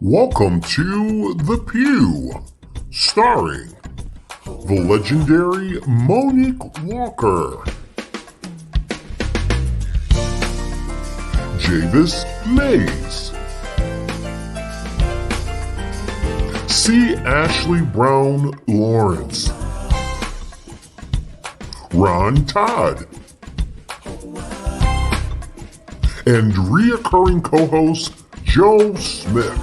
Welcome to The Pew, starring the legendary Monique Walker, Javis Mays, C. Ashley Brown Lawrence, Ron Todd, and reoccurring co-host Joe Smith.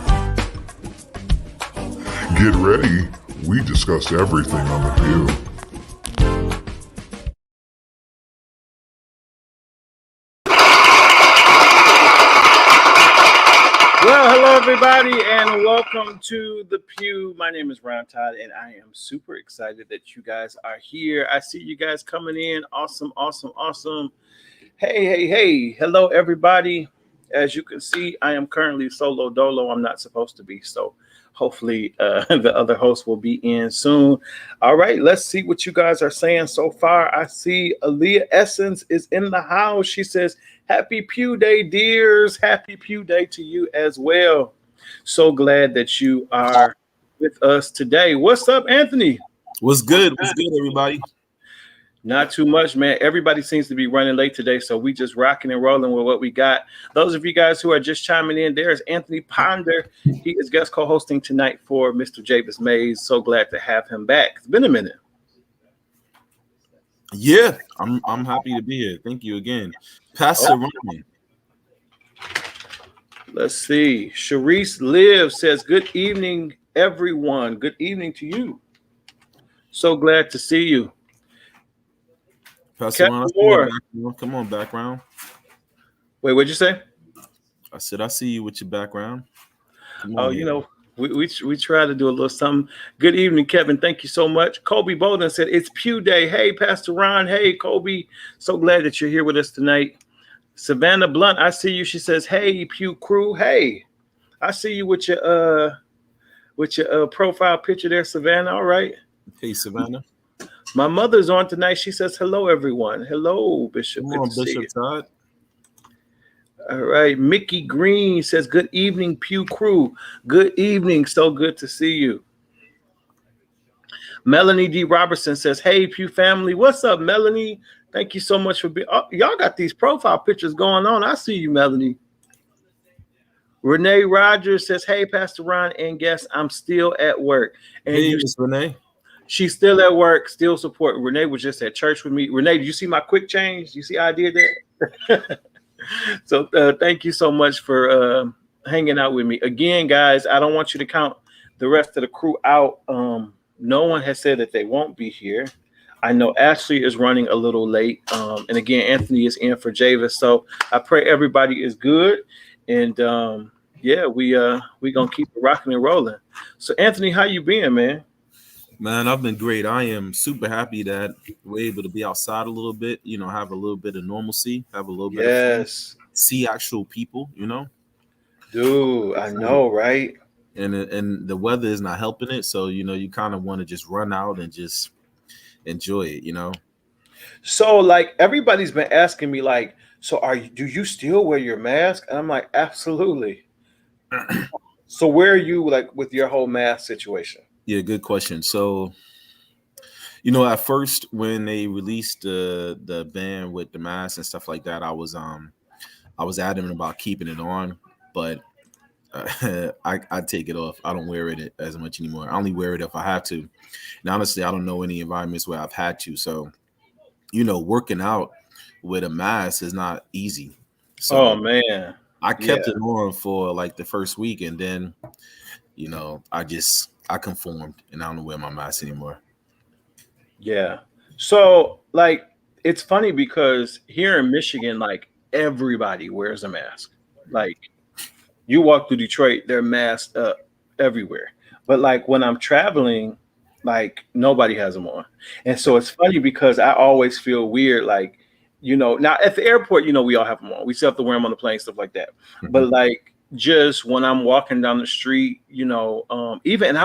Get ready, we discuss everything on The Pew. Well, hello everybody and welcome to The Pew. My name is Ron Todd and I am super excited that you guys are here. I see you guys coming in. Awesome. Hey. Hello everybody. As you can see, I am currently solo dolo. I'm not supposed to be, so hopefully the other host will be in soon. All right, let's see what you guys are saying so far. I see Aaliyah Essence is in the house. She says, happy Pew Day, dears. Happy Pew Day to you as well. So glad that you are with us today. What's up, Anthony? What's good, everybody? Not too much, man. Everybody seems to be running late today, so we just rocking and rolling with what we got. Those of you guys who are just chiming in, there's Anthony Ponder. He is guest co-hosting tonight for Mr. Javis Mays. So glad to have him back. It's been a minute. Yeah, I'm happy to be here. Thank you again. Pastor Ronnie. Let's see. Sharice Live says, good evening, everyone. Good evening to you. So glad to see you. Pastor Ron, come on, background. Wait, what'd you say? I said, I see you with your background. Oh, you know, we try to do a little something. Good evening, Kevin. Thank you so much. Kobe Bolden said, it's Pew Day. Hey, Pastor Ron. Hey, Kobe. So glad that you're here with us tonight. Savannah Blunt, I see you. She says, hey, Pew crew. Hey, I see you with your profile picture there, Savannah. All right. Hey, Savannah. My mother's on tonight. She says, hello, everyone. Hello, Bishop. Come on, Bishop Todd. All right. Mickey Green says, good evening, Pew crew. Good evening. So good to see you. Melanie D. Robertson says, hey, Pew family. What's up, Melanie? Thank you so much for being. Oh, y'all got these profile pictures going on. I see you, Melanie. Renee Rogers says, hey, Pastor Ron and guests, I'm still at work. And hey, Miss Renee. She's still at work, still supporting. Renee was just at church with me. Renee, did you see my quick change? You see how I did that? So thank you so much for hanging out with me. Again, guys, I don't want you to count the rest of the crew out. No one has said that they won't be here. I know Ashley is running a little late. And again, Anthony is in for Javis. So I pray everybody is good. And yeah, we going to keep it rocking and rolling. So Anthony, how you been, man? Man, I've been great. I am super happy that we're able to be outside a little bit, you know, have a little bit of normalcy, have a little bit of fun, see actual people, you know. Dude, I know, right? And the weather is not helping it. So, you know, you kind of want to just run out and just enjoy it, you know. So, like, everybody's been asking me, like, so do you still wear your mask? And I'm like, absolutely. So where are you, like, with your whole mask situation? Yeah, good question. So, you know, at first when they released the ban with the mask and stuff like that, I was adamant about keeping it on, but I take it off. I don't wear it as much anymore. I only wear it if I have to. And honestly, I don't know any environments where I've had to. So, you know, working out with a mask is not easy. So, oh man, I kept it on for like the first week, and then, you know, I conformed and I don't wear my mask anymore. Yeah. So, like, it's funny because here in Michigan, like, everybody wears a mask. Like, you walk through Detroit, they're masked up everywhere. But, like, when I'm traveling, like, nobody has them on. And so it's funny because I always feel weird, like, you know, now at the airport, you know, we all have them on. We still have to wear them on the plane, stuff like that. Mm-hmm. But, like, just when I'm walking down the street, you know, even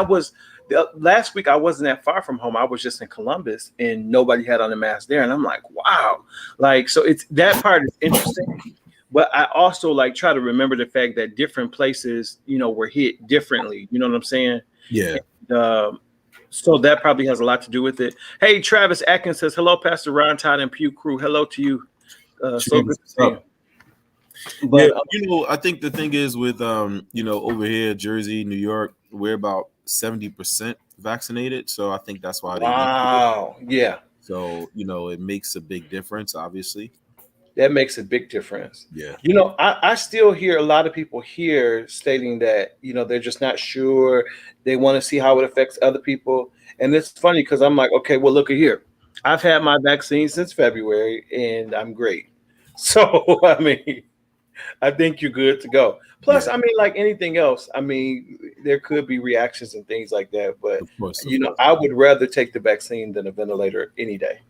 last week I wasn't that far from home. I was just in Columbus and nobody had on a mask there. And I'm like, wow. Like, so it's that part is interesting. but I also like try to remember the fact that different places, were hit differently. You know what I'm saying? Yeah. So that probably has a lot to do with it. Hey, Travis Atkins says, hello, Pastor Ron, Todd, and Pew crew. Hello to you. So good to see you. But I think the thing is with over here, Jersey, New York, we're about 70% vaccinated. So I think that's why wow. Yeah. So, it makes a big difference, obviously. That makes a big difference. Yeah. I still hear a lot of people here stating that, they're just not sure. They want to see how it affects other people. And it's funny because I'm like, okay, well, look at here. I've had my vaccine since February and I'm great. So, I mean, I think you're good to go. Plus, Yeah. I mean, like anything else, I mean, there could be reactions and things like that. But, Of course. I would rather take the vaccine than a ventilator any day.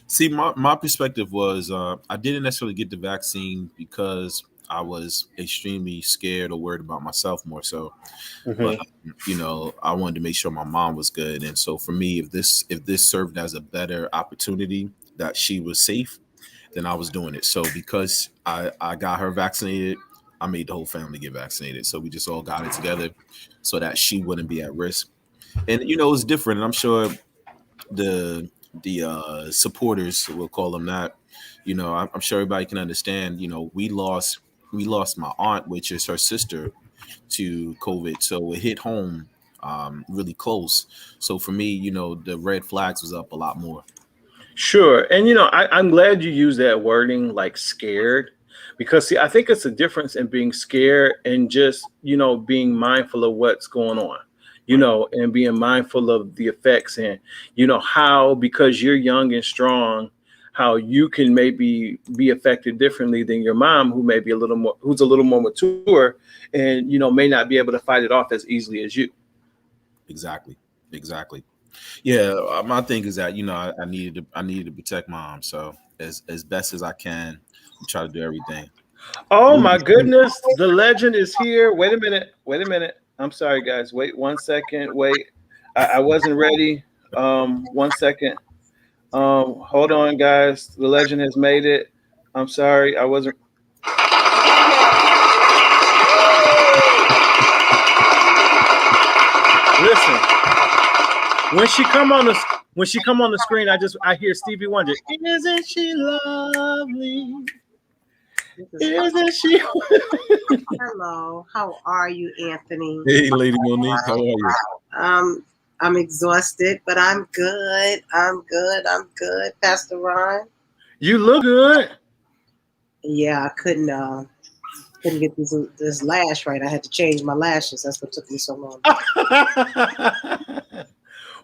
See, my perspective was I didn't necessarily get the vaccine because I was extremely scared or worried about myself more so. Mm-hmm. But I wanted to make sure my mom was good, and so for me, if this served as a better opportunity that she was safe, then I was doing it. So because I got her vaccinated, I made the whole family get vaccinated. So we just all got it together so that she wouldn't be at risk. And it's different, and I'm sure the supporters, we'll call them that, I'm sure everybody can understand. We lost my aunt, which is her sister, to COVID, so it hit home really close. So for me, the red flags was up a lot more. Sure. And, I'm glad you use that wording, like scared, because see, I think it's a difference in being scared and just, being mindful of what's going on. And being mindful of the effects and, how, because you're young and strong, how you can maybe be affected differently than your mom, who's a little more mature and, may not be able to fight it off as easily as you. Exactly. Yeah. My thing is that, I needed to protect mom. So as best as I can, I try to do everything. Oh my goodness. The legend is here. Wait a minute. I'm sorry, guys. Wait 1 second. Wait, I wasn't ready. 1 second. Hold on, guys. The legend has made it. I'm sorry, I wasn't. Listen, when she come on the screen, I hear Stevie Wonder. Isn't she lovely? Isn't she? Hello, how are you, Anthony? Hey, Lady Monique, how are you? I'm exhausted, but I'm good. I'm good. Pastor Ron. You look good. Yeah, I couldn't get this lash right. I had to change my lashes. That's what took me so long.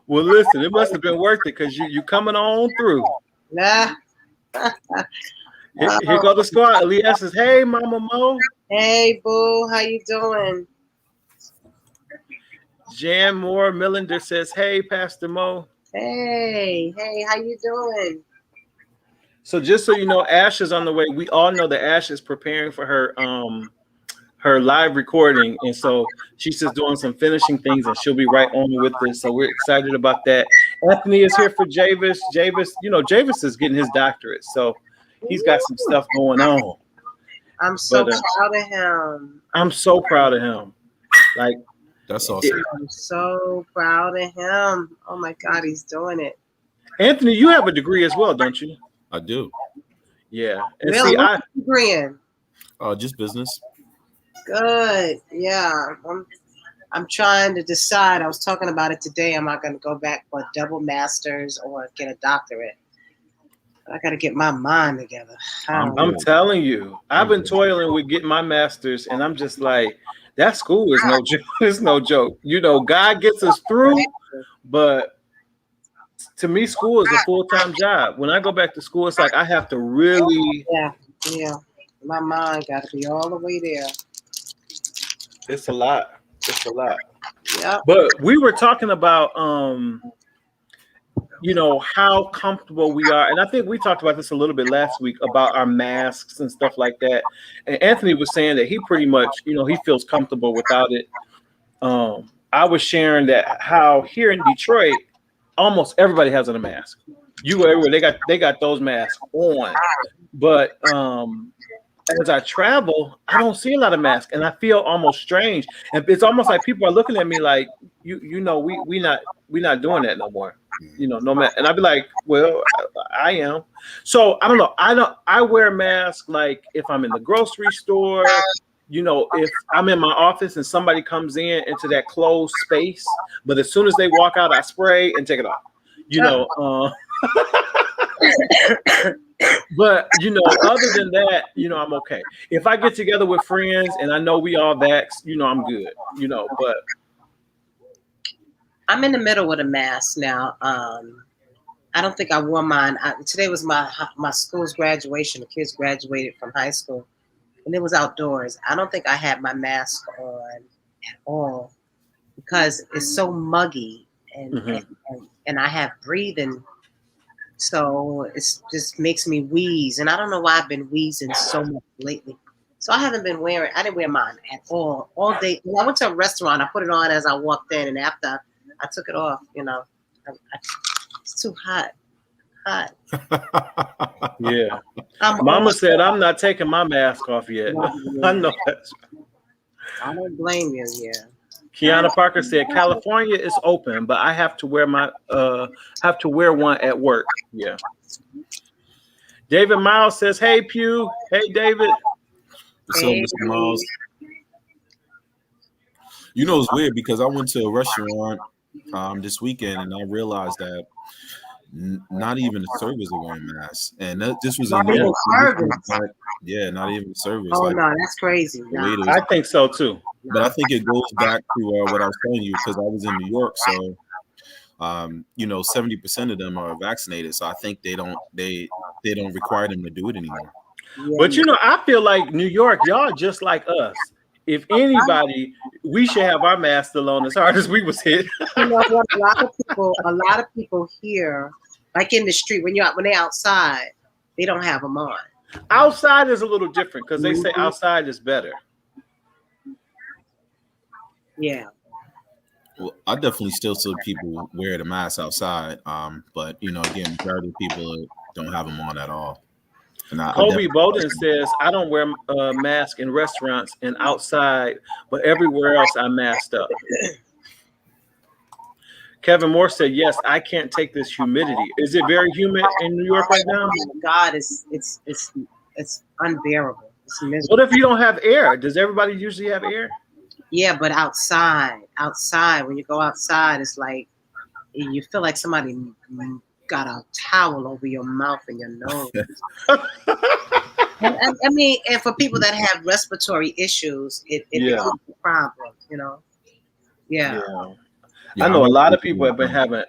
Well, listen, it must have been worth it because you coming on through. Nah. Here go the squad. Elias says, hey, Mama Mo. Hey, boo. How you doing? Jan Moore Millender says, hey, Pastor Mo. Hey, how you doing? So just so you know, Ash is on the way. We all know that Ash is preparing for her live recording. And so she's just doing some finishing things and she'll be right on with this. So we're excited about that. Anthony is here for Javis. Javis is getting his doctorate. So he's got some stuff going on. I'm so proud of him. I'm so proud of him. Like, that's awesome. I'm so proud of him. Oh my God, he's doing it. Anthony, you have a degree as well, don't you? I do. Yeah. And really? see, what's your degree in? Just business. Good. Yeah. I'm trying to decide. I was talking about it today. Am I going to go back for a double master's or get a doctorate? I got to get my mind together. I'm telling you, I've been toiling with getting my master's, and I'm just like, that school is no joke. It's no joke. God gets us through, but to me, school is a full-time job. When I go back to school, it's like I have to really. Yeah. My mind got to be all the way there. It's a lot. Yeah. But we were talking about how comfortable we are. And I think we talked about this a little bit last week about our masks and stuff like that. And Anthony was saying that he pretty much, he feels comfortable without it. I was sharing that how here in Detroit, almost everybody has on a mask. You go everywhere, they got those masks on. But as I travel, I don't see a lot of masks, and I feel almost strange. And it's almost like people are looking at me like, you know, we not doing that no more. You know, no matter. And I'd be like, well, I am. So I don't know. I wear a mask like if I'm in the grocery store. You know, if I'm in my office and somebody comes into that closed space, but as soon as they walk out, I spray and take it off. You know. But you know, other than that, you know, I'm okay. If I get together with friends and I know we all vaxxed, you know, I'm good. You know, but I'm in the middle with a mask now. I don't think I wore mine. Today was my school's graduation. The kids graduated from high school, and it was outdoors. I don't think I had my mask on at all because it's so muggy and I have breathing. So it just makes me wheeze. And I don't know why I've been wheezing so much lately. So I didn't wear mine at all day. When I went to a restaurant, I put it on as I walked in. And after I took it off, you know, it's too hot. Yeah. Mama said, I'm not taking my mask off yet. I know that. I don't blame you, yeah. Kiana Parker said, California is open, but I have to wear one at work. Yeah. David Miles says, hey, Pew. Hey, David. What's up, Mr. Miles? You know, it's weird because I went to a restaurant this weekend and I realized that not even the servers are wearing masks. And this was not even service. Yeah, not even the servers. Oh, no, that's crazy. No. I think so, too. But I think it goes back to what I was telling you because I was in New York. So, you know, 70% of them are vaccinated. So I think they don't require them to do it anymore. Yeah. But, you know, I feel like New York, y'all just like us. If anybody, we should have our masks still on as hard as we was hit. You know what? A lot of people here, like in the street, when they're outside, they don't have them on. Outside is a little different because they say outside is better. Yeah. Well, I definitely still see people wear the mask outside. But you know, again, majority of people don't have them on at all. And Kobe Bowden says, I don't wear a mask in restaurants and outside, but everywhere else I masked up. Kevin Moore said, yes, I can't take this humidity. Is it very humid in New York right now? Oh my God, it's unbearable. It's miserable. What if you don't have air? Does everybody usually have air? Yeah, but outside, when you go outside, it's like you feel like somebody got a towel over your mouth and your nose. I mean, and for people that have respiratory issues, it becomes a problem, you know? Yeah. I know a lot of people have been having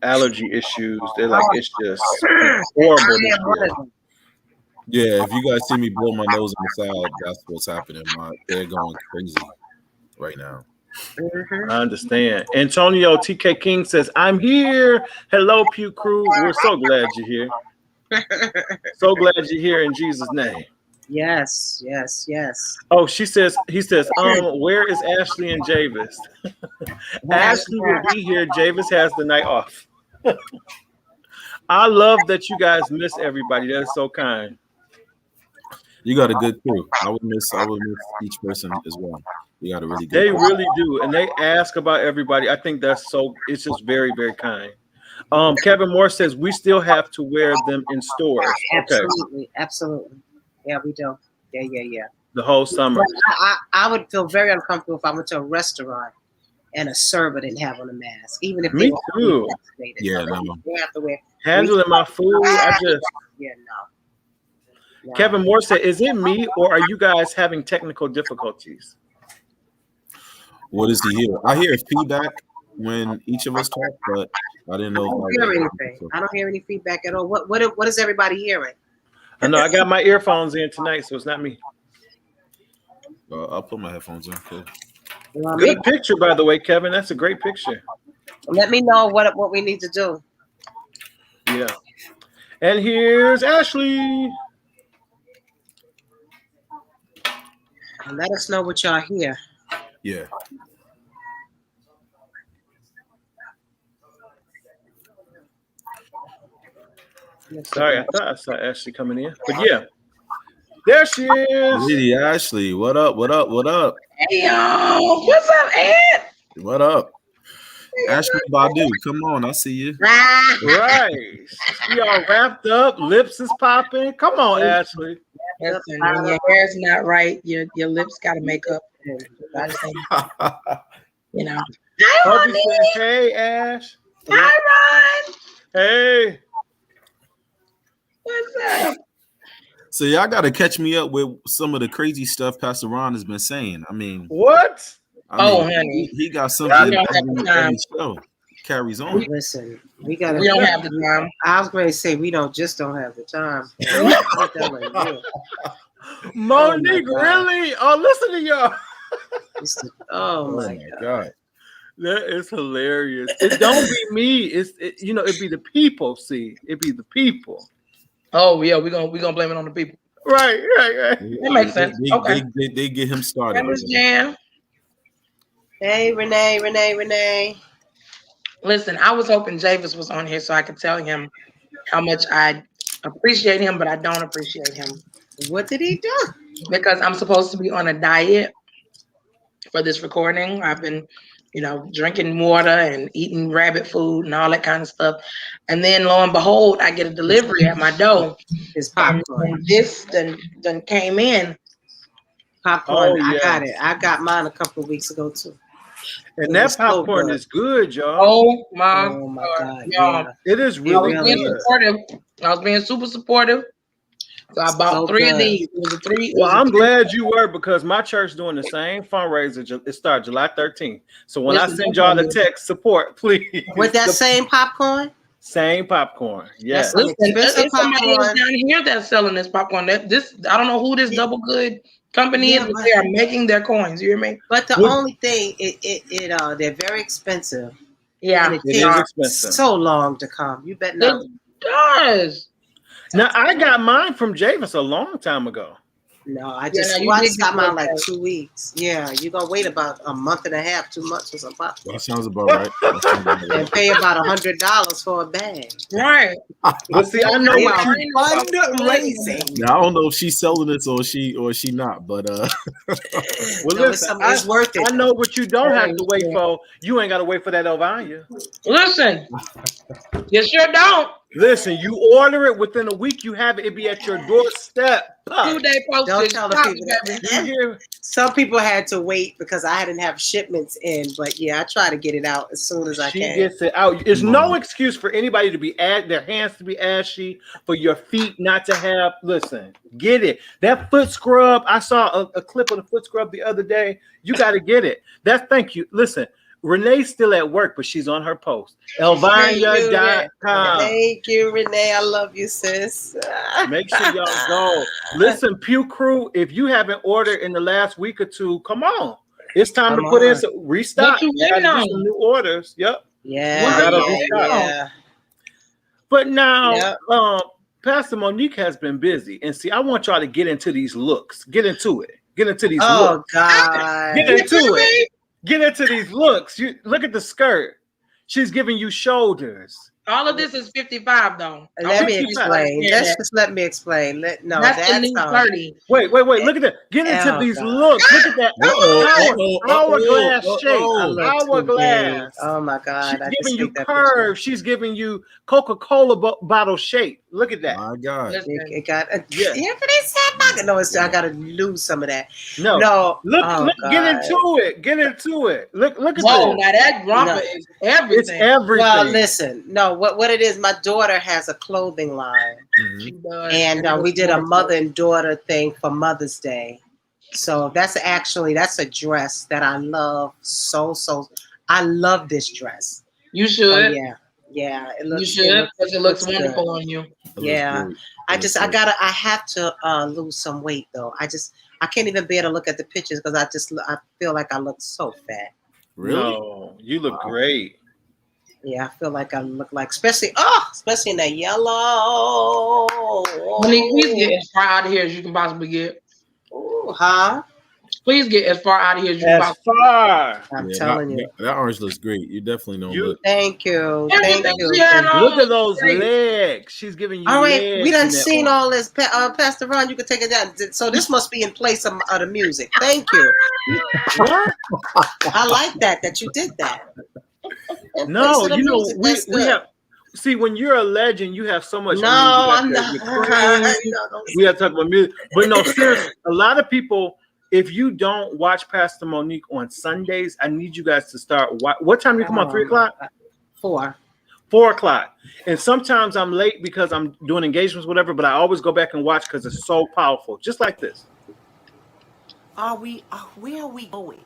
allergy issues. They're like, it's just horrible. Yeah, if you guys see me blow my nose on the side, that's what's happening. They're going crazy right now. I understand. Antonio TK King says, I'm here. Hello, Pew Crew. We're so glad you're here. So glad you're here in Jesus' name. Yes. Oh, he says, where is Ashley and Javis? Ashley will be here. Javis has the night off. I love that you guys miss everybody. That is so kind. You got a good crew. I would miss each person as well. You got a really good They crew. really do. And they ask about everybody. I think it's just very, very kind. Kevin Moore says we still have to wear them in stores. Absolutely. Yeah, we do. Yeah. The whole summer. I would feel very uncomfortable if I went to a restaurant and a server didn't have on a mask, even if Me too. Yeah, no. They have to wear. Handling my food, no. Kevin Moore said, is it me or are you guys having technical difficulties? What does he hear? I hear feedback when each of us talk, but I didn't know. I don't hear anything. I don't hear any feedback at all. What is everybody hearing? I know I got my earphones in tonight, so it's not me. I'll put my headphones in. Cool. Good picture, by the way, Kevin. That's a great picture. Let me know what we need to do. Yeah. And here's Ashley. And let us know what y'all hear. Yeah. Sorry, I thought I saw Ashley coming in. But yeah. There she is. Lady Ashley, what up? What up? What up? Hey y'all, what's up, Ed? What up? Ashley Badu, come on, I see you. Right. She all wrapped up, lips is popping. Come on, Ashley. Listen, when your hair's not right, your lips got to make up. You know. Kobe said, hey, Ash. Hi, Ron. Hey. What's up? So y'all got to catch me up with some of the crazy stuff Pastor Ron has been saying. I mean, what? Honey, he got something every show carries on. Listen, we don't have the time. I was going to say we don't have the time. Monique, really? Oh, listen to y'all. Oh my God. That is hilarious. It don't be me. It be the people. See, it be the people. Oh yeah, we're gonna blame it on the people. Right. That makes sense. Okay. They get him started. Jam. Hey, Renee. Listen, I was hoping Javis was on here so I could tell him how much I appreciate him, but I don't appreciate him. What did he do? Because I'm supposed to be on a diet for this recording. I've been, drinking water and eating rabbit food and all that kind of stuff. And then lo and behold, I get a delivery at my door. It's popcorn. And this done came in. Popcorn. Oh, yeah. I got it. I got mine a couple of weeks ago too. And that popcorn is good, y'all. Oh my God. Y'all. Yeah. It is really good. I was being super supportive. So I bought three of these. It was a three. Well, I'm glad you were, because my church doing the same fundraiser. It starts July 13th. So when I send y'all the text support, please. With that same popcorn? Same popcorn. Yes. Listen, there's somebody else down here that's selling this popcorn. I don't know who this Double Good company is, but they are making their coins. You hear me? But the only thing, they're very expensive. Yeah, and it takes expensive. So long to come. You bet not. It does. Now I got mine from Javis a long time ago. No, I just got mine like 2 weeks. Yeah, you're gonna wait about a month and a half, 2 months for some popcorn. That sounds about right. And pay about $100 for a bag. Right. But see, I know fundraising. Now I don't know if she's selling this or she not, but well, listen, it's worth it. I know what you don't have to wait for. You ain't got to wait for that Ovania. Listen, you sure don't. Listen, you order it within a week, you have it. It be at your doorstep. 2-day postage. Don't tell the people that. Some people had to wait because I didn't have shipments in, but yeah, I try to get it out as soon as I can. She gets it out. There's no excuse for anybody to be their hands to be ashy, for your feet not to have. Listen, get it. That foot scrub. I saw a clip of the foot scrub the other day. You got to get it. Thank you. Listen. Renee's still at work, but she's on her post. Elvania.com. Thank you, Renee. I love you, sis. Make sure y'all go. Listen, Pew Crew, if you haven't ordered in the last week or two, come on. It's time to put in some restock. Some new orders. Yep. Yeah. But now, Pastor Monique has been busy. And see, I want y'all to get into these looks. Get into it. Get into these looks. Oh, God. Get into it. Get into these looks. You look at the skirt. She's giving you shoulders. All of this is 55 though. Let me explain. Let me explain. That's the new 30. Wait. Look at that. Get into these looks. Look at that. Hourglass shape. Hourglass. Oh my God. She's giving you curves. She's giving you Coca-Cola bottle shape. Look at that. My God. It got I gotta lose some of that. No. Look, get into it. Get into it. Look at this. Now that romper is everything. It's everything. Well, listen. No, what it is, my daughter has a clothing line. She does. And we did a mother and daughter thing for Mother's Day. So that's a dress that I love so. I love this dress. You should. Yeah. You should, because it looks wonderful on you. Yeah. I have to lose some weight though. I can't even bear to look at the pictures because I feel like I look so fat. Really? No, you look great. Yeah, I feel like I look like, especially in that yellow. Monique, please get as far out of here as you can possibly get. Ooh, huh? Please get as far out of here as you As possibly. far. I'm telling you. That orange looks great. You definitely don't look. Thank you. Thank Everything you. she had on Look at those was great. legs. She's giving you All right, legs. we done in that seen one. all this. Pastor Ron, you can take it down. So this must be in place of the music. Thank you. What? I like that you did that. In No, place of the you know, music, that's we good. have. See, when you're a legend, you have so much. No, I'm you got not. your queen, we have to talk about music. But no, seriously, a lot of people, if you don't watch Pastor Monique on Sundays, I need you guys to start. What time do you come on? 3 o'clock? 4. 4 o'clock. And sometimes I'm late because I'm doing engagements, whatever, but I always go back and watch because it's so powerful. Just like this. Where are we going?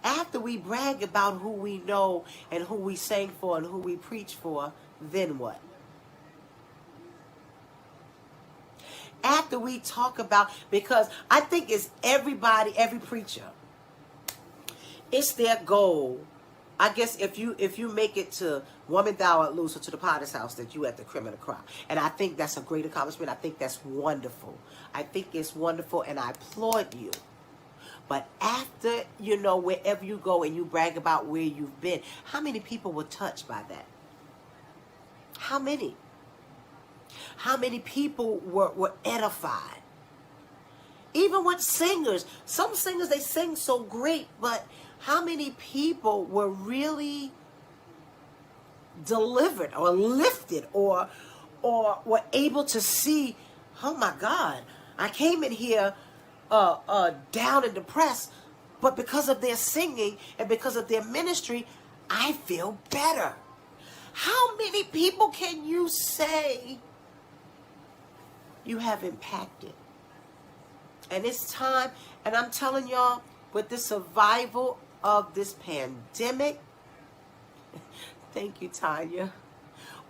After we brag about who we know and who we sang for and who we preach for, then what? After we talk about, because I think it's everybody, every preacher, it's their goal. I guess if you make it to Woman Thou Art Loose or to the Potter's House, that you at the cream of the crop. And I think that's a great accomplishment. I think that's wonderful. I think it's wonderful, and I applaud you. But after, wherever you go and you brag about where you've been, how many people were touched by that? How many? How many people were edified? Even with singers. Some singers, they sing so great, but how many people were really delivered or lifted or were able to see, oh my God, I came in here down and depressed, but because of their singing and because of their ministry, I feel better. How many people can you say you have impacted? And it's time, and I'm telling y'all, with the survival of this pandemic, thank you, Tanya.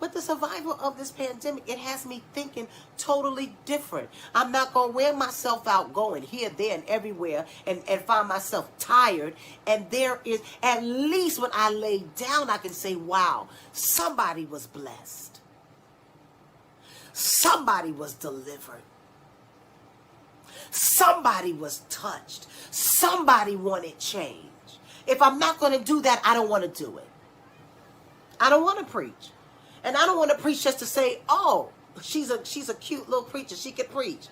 With the survival of this pandemic, it has me thinking totally different. I'm not going to wear myself out going here, there, and everywhere and find myself tired. And there is, at least when I lay down, I can say, wow, somebody was blessed. Somebody was delivered. Somebody was touched. Somebody wanted change. If I'm not going to do that, I don't want to do it. I don't want to preach. And I don't want to preach just to say, oh, she's a cute little preacher. She can preach.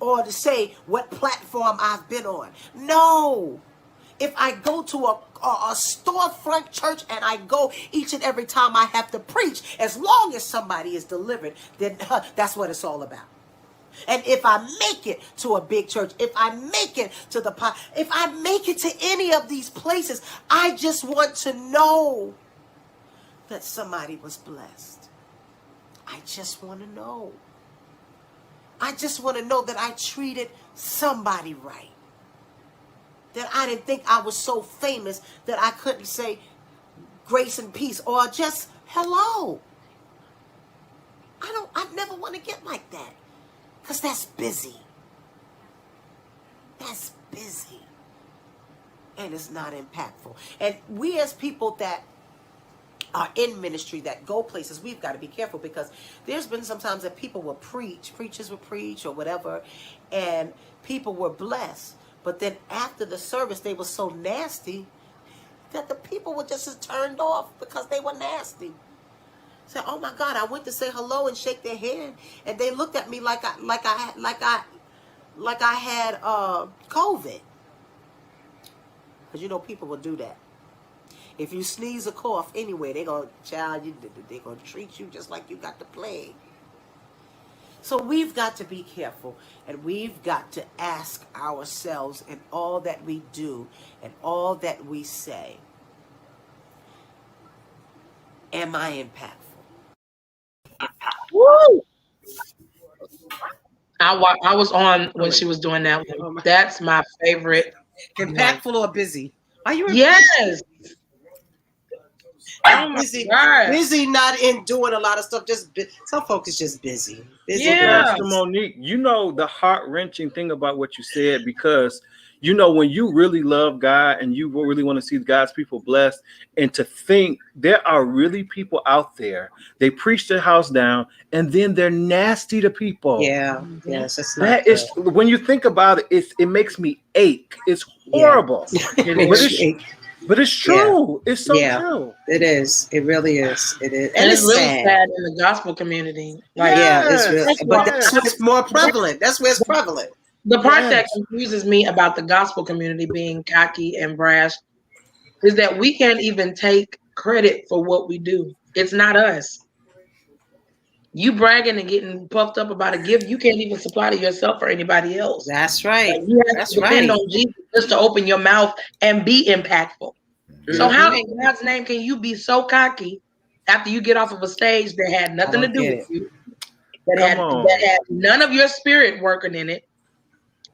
Or to say what platform I've been on. No. If I go to a storefront church and I go each and every time I have to preach, as long as somebody is delivered, then that's what it's all about. And if I make it to a big church, if I make it to if I make it to any of these places, I just want to know that somebody was blessed. I just want to know. I just want to know that I treated somebody right. That I didn't think I was so famous that I couldn't say grace and peace or just hello. I never want to get like that. Because that's busy. That's busy. And it's not impactful. And we as people that are in ministry, that go places, we've got to be careful, because there's been sometimes that people will preachers will preach or whatever, and people were blessed. But then after the service, they were so nasty that the people were just as turned off because they were nasty. Say, oh my God, I went to say hello and shake their hand, and they looked at me like I had COVID. Because people will do that. If you sneeze or cough anywhere, they're gonna treat you just like you got the plague. So we've got to be careful, and we've got to ask ourselves in all that we do and all that we say, am I impactful? Woo! I was on when she was doing that one. That's my favorite. Impactful or busy? Are you impactful? Yes. I'm busy. Busy, not in doing a lot of stuff. Some folks is just busy. Yeah. Pastor Monique, the heart-wrenching thing about what you said, because when you really love God and you really want to see God's people blessed, and to think there are really people out there, they preach their house down and then they're nasty to people. Yeah, yes, it's not That good. is, when you think about it, it makes me ache. It's horrible. But it's true. It's so true. It is. It really is. It is. And it's really sad in the gospel community. Like, it's really, but that's what's more prevalent. That's where it's prevalent. The part that confuses me about the gospel community being cocky and brash is that we can't even take credit for what we do. It's not us. You bragging and getting puffed up about a gift you can't even supply to yourself or anybody else. That's right. Like, you have to depend on Jesus just to open your mouth and be impactful. So how in God's name can you be so cocky after you get off of a stage that had nothing to do with you, that had none of your spirit working in it?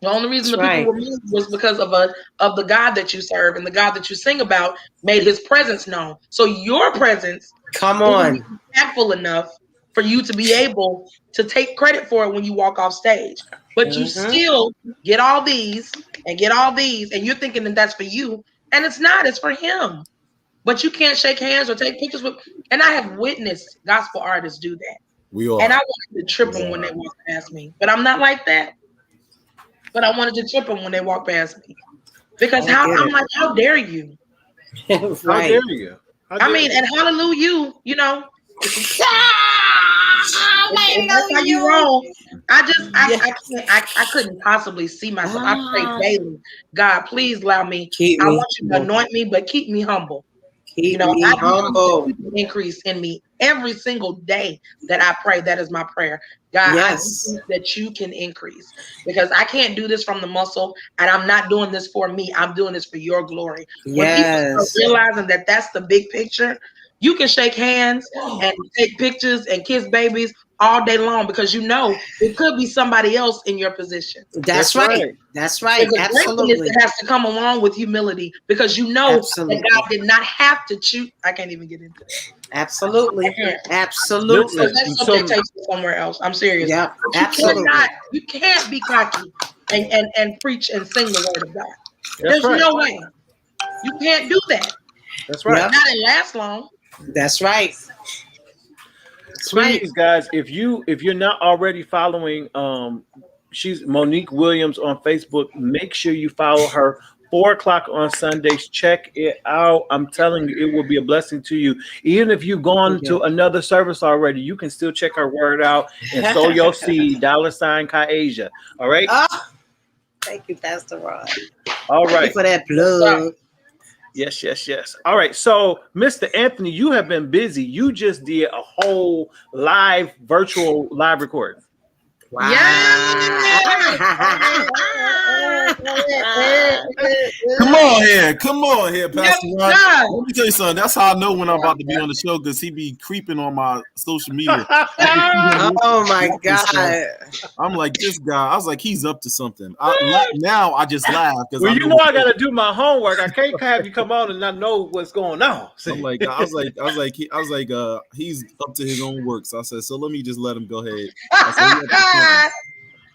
The only reason the people were moved was because of the God that you serve, and the God that you sing about made his presence known. So your presence is impactful enough for you to be able to take credit for it when you walk off stage. But you still get all these, and you're thinking that that's for you, and it's not. It's for him. But you can't shake hands or take pictures with. And I have witnessed gospel artists do that. We are. And I wanted to trip them when they walk past me, but I'm not like that. But I wanted to trip them when they walk past me, because I'm like, how dare you? How dare you? I mean, and hallelujah, you know. That's how you roll. I couldn't possibly see myself. I pray daily, God, please allow me. I want you to anoint me, but keep me humble. Keep me humble. Increase in me every single day that I pray. That is my prayer. God, I think that you can increase, because I can't do this from the muscle, and I'm not doing this for me. I'm doing this for your glory. When people are realizing that that's the big picture, you can shake hands and take pictures and kiss babies all day long, because you know it could be somebody else in your position. That's right. That's right. Absolutely. It has to come along with humility, because you know that God did not have to choose. I can't even get into it. Absolutely. Absolutely. So that's something that takes you somewhere else. I'm serious. Yeah, absolutely. You can't be cocky and preach and sing the word of God. There's no way. You can't do that. That's right. Not it lasts long. That's right. Please, guys, if you're not already following she's Monique Williams on Facebook, make sure you follow her. 4:00 on Sundays. Check it out. I'm telling you, it will be a blessing to you. Even if you've gone to another service already, you can still check her word out and sow your seed. $Kaasia. All right. Thank you, Pastor Ron. All right. Thank you for that plug. Yes. All right. So, Mr. Anthony, you have been busy. You just did a whole virtual live recording. Wow. Come on here, Pastor Ron. Let me tell you something. That's how I know when I'm about to be on the show, because he be creeping on my social media. Oh my God. I'm like, this guy. I was like, he's up to something. Now I just laugh because I gotta do my homework. I can't have you come on and not know what's going on. I'm like, I was like, he's up to his own work. So I said, so let me just let him go ahead.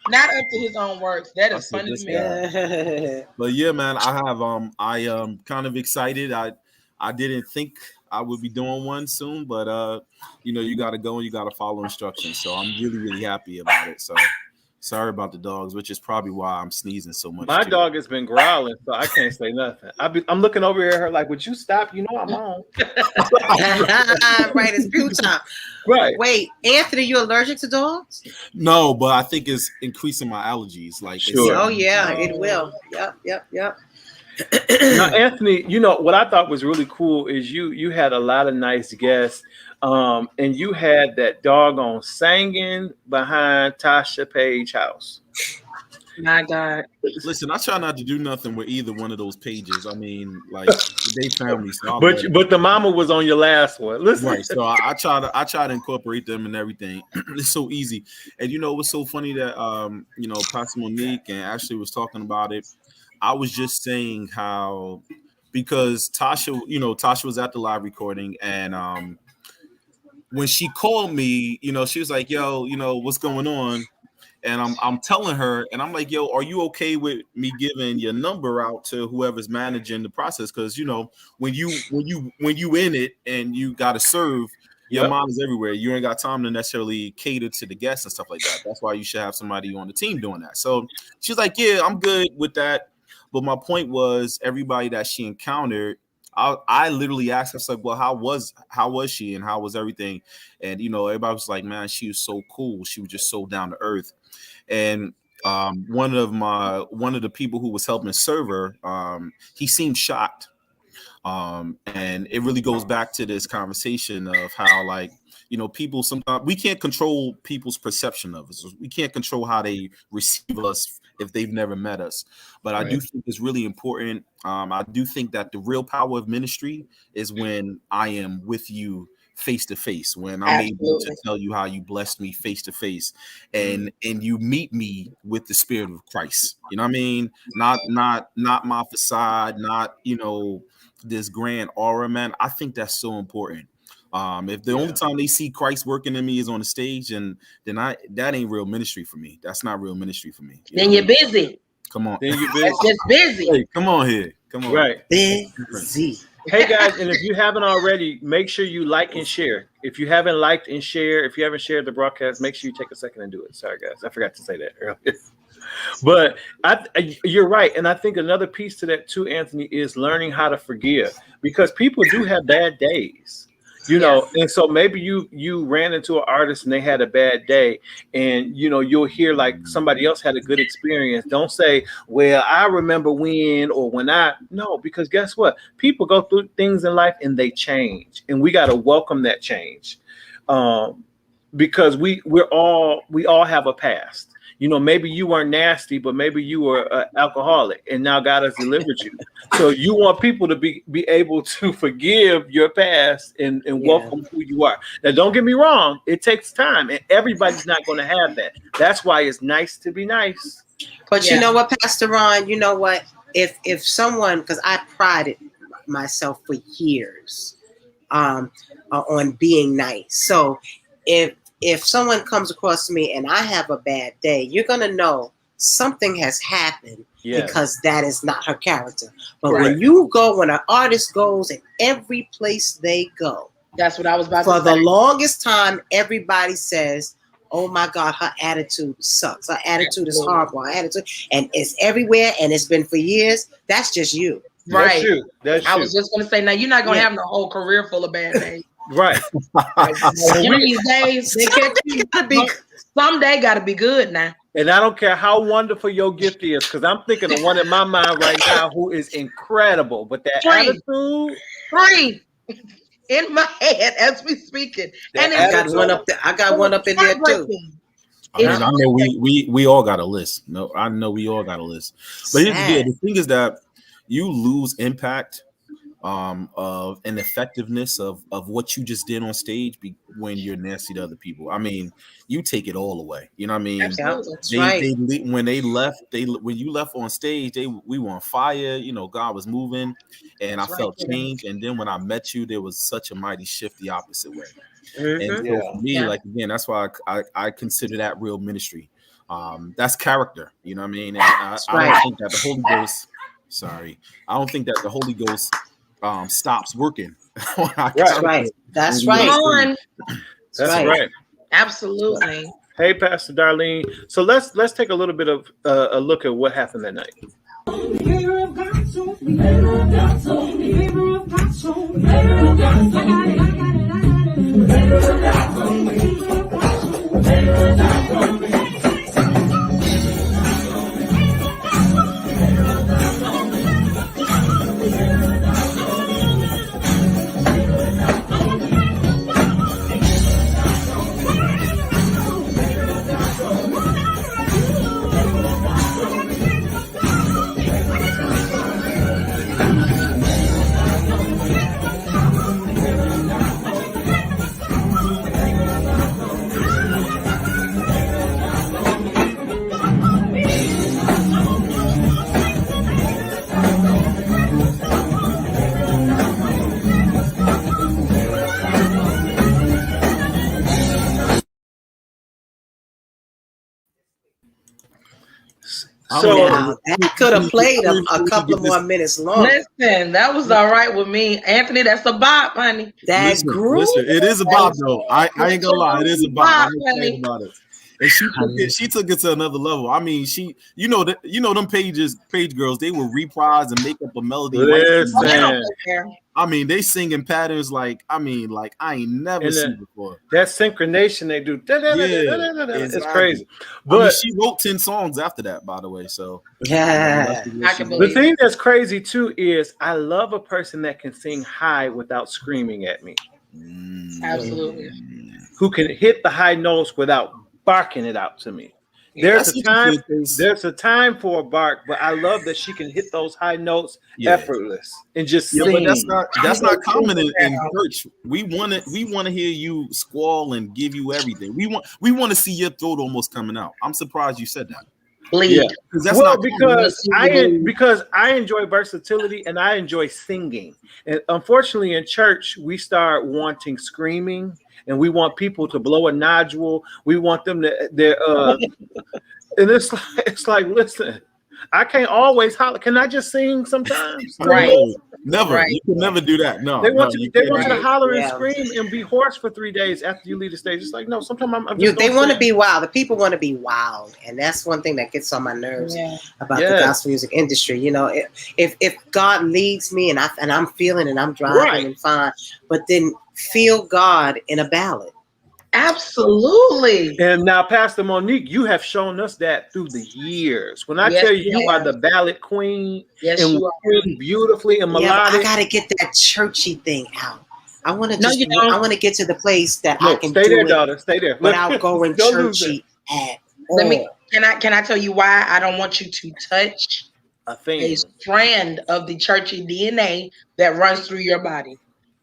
Not up to his own works. That is funny to me. But yeah, man, I am kind of excited. I didn't think I would be doing one soon, but you got to go and you got to follow instructions. So I'm really, really happy about it. So sorry about the dogs, which is probably why I'm sneezing so much. My dog has been growling, so I can't say nothing. I'm looking over here at her like, would you stop? You know I'm on. Right, it's pew time. Right. Wait, Anthony, you allergic to dogs? No, but I think it's increasing my allergies. Like, sure. Oh yeah, it will. Yep. Now, Anthony, what I thought was really cool is you had a lot of nice guests, and you had that doggone singing behind Tasha Page house. My God. Listen, I try not to do nothing with either one of those pages. I mean, like, they family. So but the mama was on your last one. Listen. Right. So I try to incorporate them and everything. It's so easy. And it was so funny that Pastor Monique and Ashley was talking about it. I was just saying how, because Tasha was at the live recording, and when she called me, she was like, yo, what's going on? And I'm telling her, and I'm like, yo, are you okay with me giving your number out to whoever's managing the process? Because when you in it and you gotta serve, your mind is everywhere. You ain't got time to necessarily cater to the guests and stuff like that. That's why you should have somebody on the team doing that. So she's like, yeah, I'm good with that. But my point was, everybody that she encountered, I literally asked her, like, well, how was she and how was everything? And everybody was like, man, she was so cool. She was just so down to earth. And one of the people who was helping serve her, he seemed shocked. And it really goes back to this conversation of how, like, people, sometimes we can't control people's perception of us. We can't control how they receive us if they've never met us. But I do think it's really important. I do think that the real power of ministry is when I am with you face to face, when I'm able to tell you how you blessed me face to face, and you meet me with the Spirit of Christ. You know what I mean? Not my facade, not this grand aura, man. I think that's so important. If the only time they see Christ working in me is on the stage, and then that ain't real ministry for me. That's not real ministry for me. Then you're busy. Come on. Then you're busy. That's just busy. Hey, come on here. Come on. Right. Busy. Hey guys, and if you haven't already, make sure you like and share. If you haven't liked and shared, if you haven't shared the broadcast, make sure you take a second and do it. Sorry guys, I forgot to say that earlier. But you're right, and I think another piece to that too, Anthony, is learning how to forgive, because people do have bad days. And so maybe you ran into an artist and they had a bad day, and you'll hear like somebody else had a good experience. Don't say, well, I remember when, or when no, because guess what? People go through things in life and they change, and we got to welcome that change, because we all have a past. Maybe you weren't nasty, but maybe you were an alcoholic, and now God has delivered you. So you want people to be able to forgive your past and welcome who you are. Now, don't get me wrong. It takes time, and everybody's not going to have that. That's why it's nice to be nice. But you know what, Pastor Ron, you know what? If someone, because I prided myself for years on being nice. So if someone comes across me and I have a bad day, you're going to know something has happened, because that is not her character. But when an artist goes, and every place they go, that's what I was about to say. For the longest time, everybody says, oh my God, her attitude sucks. Her attitude is horrible. Her attitude, and it's everywhere, and it's been for years. That's just you. Right. That's I was just going to say, now you're not going to have no whole career full of bad days. Right. These days, someday got to be good now. And I don't care how wonderful your gift is, because I'm thinking of one in my mind right now who is incredible, but that attitude, in my head as we speaking. And I got one up there. I got one up in there too. I know we all got a list. No, I know we all got a list. But here's the deal. The thing is that you lose impact of an effectiveness of what you just did on stage when you're nasty to other people. I mean, you take it all away. You know what I mean? When you left on stage, we were on fire. God was moving, and I felt change. And then when I met you, there was such a mighty shift the opposite way. And so for me, like, again, that's why I consider that real ministry. That's character. You know what I mean? And I don't think that the Holy Ghost. Sorry, I don't think that the Holy Ghost stops working. That's right. That's right. That's right. Absolutely. Hey, Pastor Darlene. So let's take a little bit of a look at what happened that night. So that could have played a couple more minutes longer. Listen, that was all right with me, Anthony. That's a bop, honey. That groove. Listen, it is a bop though. I ain't gonna lie, it is a bop. I'm honey. excited about it. And she took it to another level. I mean, them page girls, they will reprise and make up a melody. I mean, they sing in patterns like I ain't never seen before. That synchronization they do, it's crazy. But I mean, she wrote 10 songs after that, by the way. So yeah, the thing that's crazy too is I love a person that can sing high without screaming at me. Absolutely. Who can hit the high notes without barking it out to me. There's a time for a bark, but I love that she can hit those high notes effortless and just sing. But that's not common in church. We want to hear you squall and give you everything. We want to see your throat almost coming out. I'm surprised you said that. Bleed. Yeah. Because I enjoy versatility and I enjoy singing. And unfortunately in church we start wanting screaming and we want people to blow a nodule. We want them to and it's like listen, I can't always holler. Can I just sing sometimes? Right. Never. Right. You can never do that. No. They want you to holler and scream and be hoarse for 3 days after you leave the stage. It's like, no, sometimes they want to be wild. The people want to be wild. And that's one thing that gets on my nerves about the gospel music industry. You know, if God leads me and I'm feeling and I'm driving and fine, but then feel God in a ballad. Absolutely. And now, Pastor Monique, you have shown us that through the years. When I tell you are the ballad queen and you are beautifully and melodic. I gotta get that churchy thing out. I want to I want to get to the place that I can stay there, daughter. Stay there without going churchy at all. Can I tell you why I don't want you to touch a strand of the churchy DNA that runs through your body?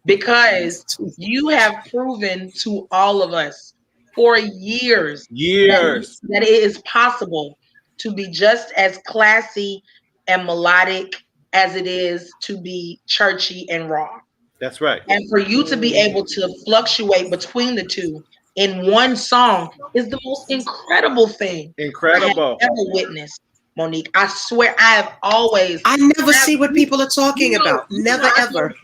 Because you have proven to all of us for years that it is possible to be just as classy and melodic as it is to be churchy and raw. That's right. And for you to be able to fluctuate between the two in one song is the most incredible thing I have ever witnessed. Monique, I swear I never see what people are talking about. Never, ever.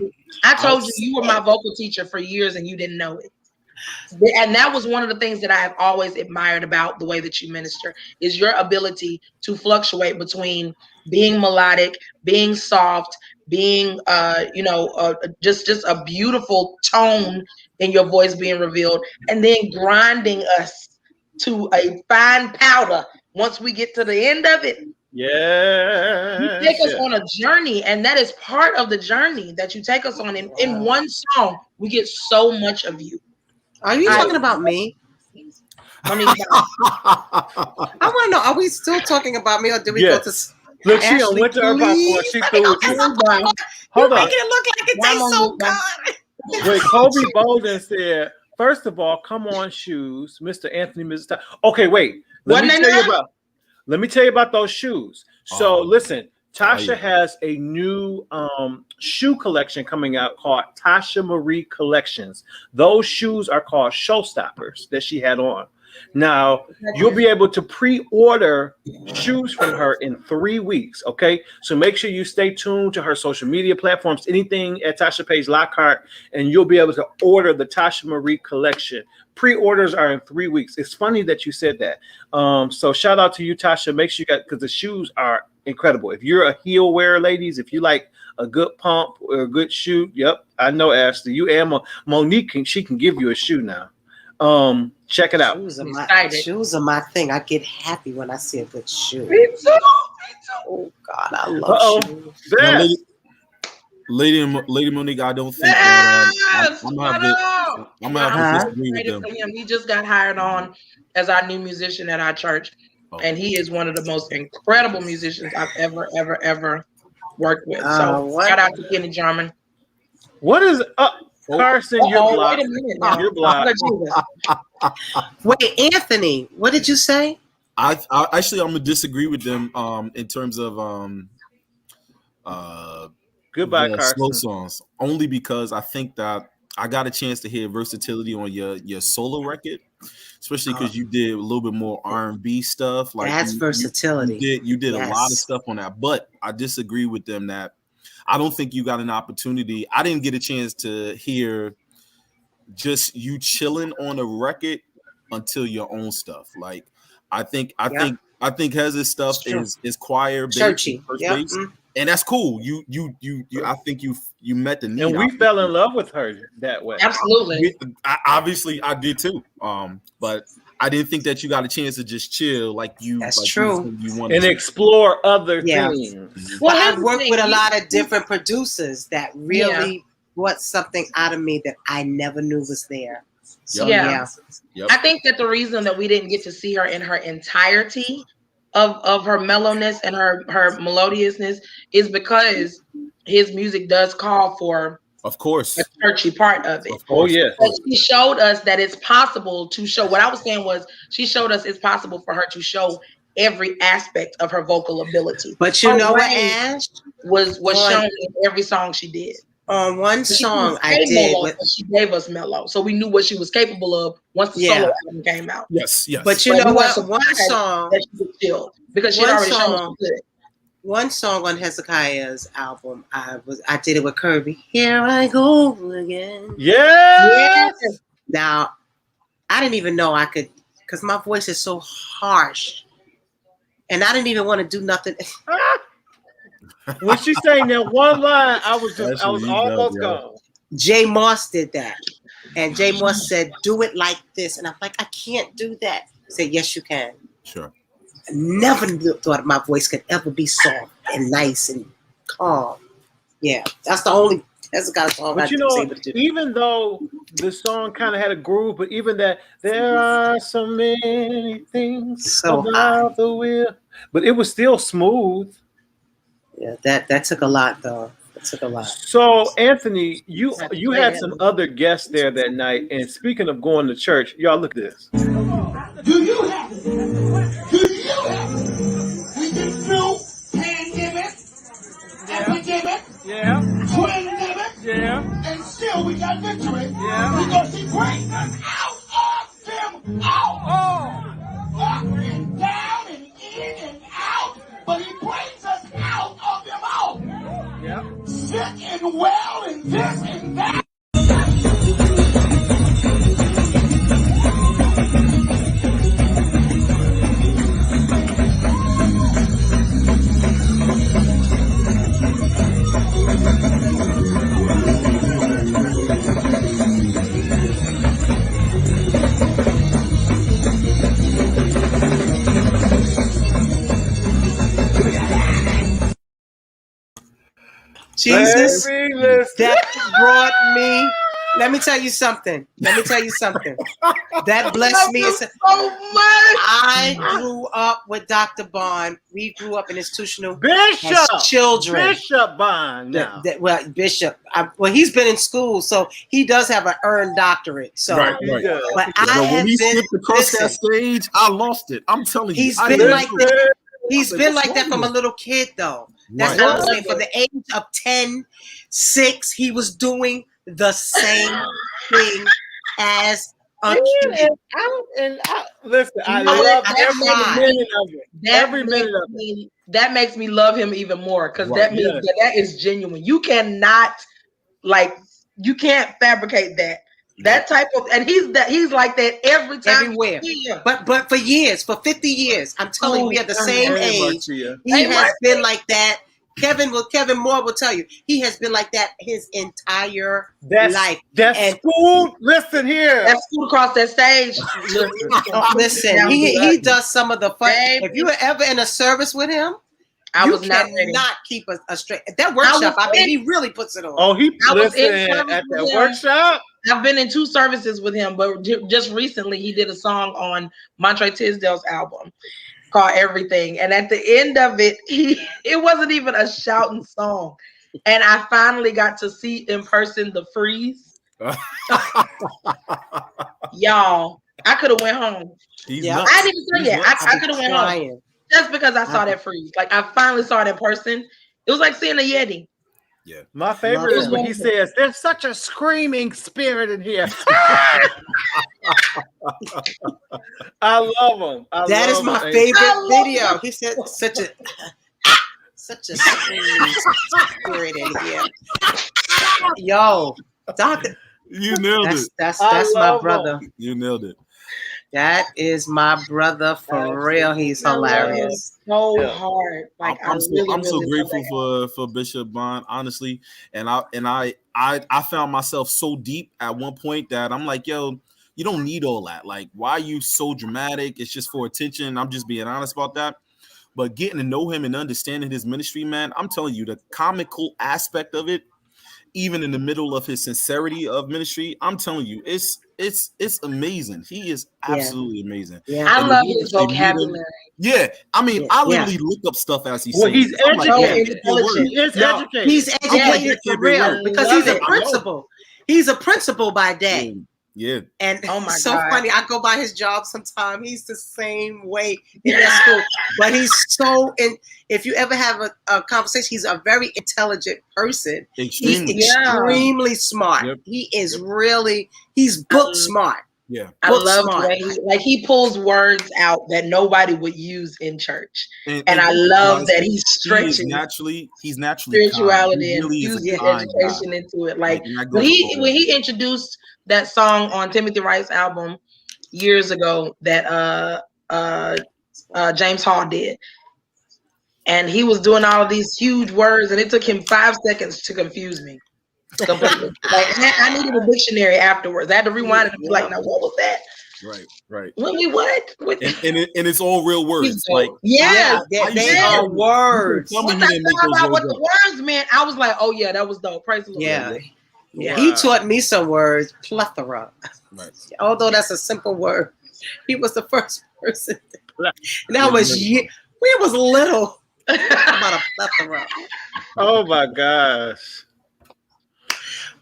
I told you were my vocal teacher for years and you didn't know it. And that was one of the things that I have always admired about the way that you minister is your ability to fluctuate between being melodic, being soft, being, just a beautiful tone in your voice being revealed, and then grinding us to a fine powder. Once we get to the end of it, you take us on a journey, and that is part of the journey that you take us on. In one song, we get so much of you. Are you talking about me? I want to know, are we still talking about me, or do we go to look, she went to her popcorn. She threw it. Hold on. Making it look like it tastes so good. Wait, Kobe Bolden said, first of all, come on, shoes, Mr. Anthony, Mrs. Okay, wait. Let me tell you about those shoes. So listen, Tasha has a new shoe collection coming out called Tasha Marie Collections. Those shoes are called Showstoppers that she had on. Now, you'll be able to pre-order shoes from her in 3 weeks, okay? So make sure you stay tuned to her social media platforms, anything at Tasha Page Lockhart, and you'll be able to order the Tasha Marie collection. Pre-orders are in 3 weeks. It's funny that you said that. So shout out to you, Tasha. Make sure you got, because the shoes are incredible. If you're a heel wearer, ladies, if you like a good pump or a good shoe, I know, Ashley. You and Monique, she can give you a shoe now. Check it out. Shoes are my thing. I get happy when I see a good shoe. Me too. Oh God, I love shoes. Now, Lady Monique, I don't think I'm gonna have to disagree with them. He just got hired on as our new musician at our church, and he is one of the most incredible musicians I've ever worked with. So shout out to Kenny Jarman. What is up? Carson, you're blocked. Wait a minute now. You're blocked. Wait, Anthony, what did you say? I actually, I'm gonna disagree with them in terms of goodbye, Carson. Slow songs, only because I think that I got a chance to hear versatility on your solo record, especially because you did a little bit more R&B stuff. Like that's versatility. You did a lot of stuff on that, but I disagree with them that I don't think you got an opportunity. I didn't get a chance to hear just you chilling on a record until your own stuff. Like I think Hez's stuff is choir based, churchy, and that's cool. You I think you met the need, and we fell in love with her that way. Absolutely. Obviously, I did too. But I didn't think that you got a chance to just chill like you. That's like true. You wanted and to explore other things. Well, I've worked with a lot of different producers that really brought something out of me that I never knew was there. So, Yep. I think that the reason that we didn't get to see her in her entirety of her mellowness and her melodiousness is because his music does call for, of course, a churchy part of it. Oh yeah. But she showed us that it's possible to show. What I was saying was, she showed us it's possible for her to show every aspect of her vocal ability. But you know what, Ash? Was shown in every song she did. On one song I did, she gave us mellow, so we knew what she was capable of once the solo album came out. Yes. But you know what? One song that she chilled because she already shown good. One song on Hezekiah's album, I did it with Kirby. Here I go again. Yes. Now, I didn't even know I could, because my voice is so harsh, and I didn't even want to do nothing. When she sang that one line, I was almost gone. Jay Moss did that. And Jay Moss said, do it like this. And I'm like, I can't do that. He said, yes, you can. Sure. I never thought my voice could ever be soft and nice and calm. Yeah, that's the only song but I was able to do. Even though the song kind of had a groove, but even that, there are so many things about the wheel, but it was still smooth. Yeah, that took a lot, though. It took a lot. So, Anthony, you had some other guests there that night. And speaking of going to church, y'all look at this. Do you have it? We did through pandemic, epidemic, twin demic, and still we got victory. Because he brings us out of them all. Up and down and in and out. But he brings us out of them all. Sick and well and this and that. Jesus, that brought me. Let me tell you something. That blessed me so much. I grew up with Dr. Bond. We grew up in institutional as children. Bishop Bond. Now. Bishop. He's been in school, so he does have an earned doctorate. So, right. But when he skipped across that stage, I lost it. I'm telling you, he's been like that. He's been like that from a little kid, though. That's what I'm saying. From the age of 10, 6, he was doing the same thing as a kid. Listen, I love every minute of it. Every minute of it. That makes me love him even more because that means that is genuine. You cannot, you can't fabricate that. That type of, and he's like that every time. Everywhere. But for years, for 50 years, I'm telling you, we are the same age. He has been like that. Kevin Moore will tell you, he has been like that his entire life. That's school. Listen here. That's school across that stage. Listen, he does some of the fun. If you were ever in a service with him, you cannot keep a straight. That workshop, he really puts it on. Oh, he listen at that workshop. I've been in 2 services with him, but just recently he did a song on Montre Tisdale's album called Everything. And at the end of it, it wasn't even a shouting song. And I finally got to see in person the freeze. Y'all, I could have went home. I didn't say that. I could have went home. Just because I saw that freeze. Like, I finally saw it in person. It was like seeing a Yeti. Yeah. My favorite is when he says, "There's such a screaming spirit in here." I love him. That is my favorite video. He said, "Such a screaming spirit in here." Yo, Doctor, you nailed it. That's my brother. You nailed it. That is my brother for real. He's hilarious. So hard. Like I'm so grateful for Bishop Bond, honestly. And I found myself so deep at one point that I'm like, yo, you don't need all that. Like, why are you so dramatic? It's just for attention. I'm just being honest about that. But getting to know him and understanding his ministry, man, I'm telling you, the comical aspect of it, even in the middle of his sincerity of ministry, I'm telling you, it's amazing. He is absolutely amazing. Yeah, I love his vocabulary. Yeah, I mean, I literally look up stuff as he says. He's educated. He's educated for real because he's a principal. He's a principal by day. Yeah. And so funny. I go by his job sometime. He's the same way in that school. But he's so if you ever have a conversation, he's a very intelligent person. He's extremely smart. Yep. He is really, he's book smart. Yeah. I love the way he pulls words out that nobody would use in church. And I love that he's stretching. He's naturally spirituality and using education into it. Like when he introduced that song on Timothy Wright's album years ago that James Hall did. And he was doing all of these huge words, and it took him 5 seconds to confuse me. Completely. Like I needed a dictionary afterwards. I had to rewind it and be like, "Now what was that?" Right. What? And it's all real words. Like they are words. When I found out what the words meant, I was like, "Oh yeah, that was dope." Praise the Lord. Yeah. He taught me some words, plethora. Right. Although that's a simple word, he was the first person. And that was we was little. About a plethora. Oh my gosh.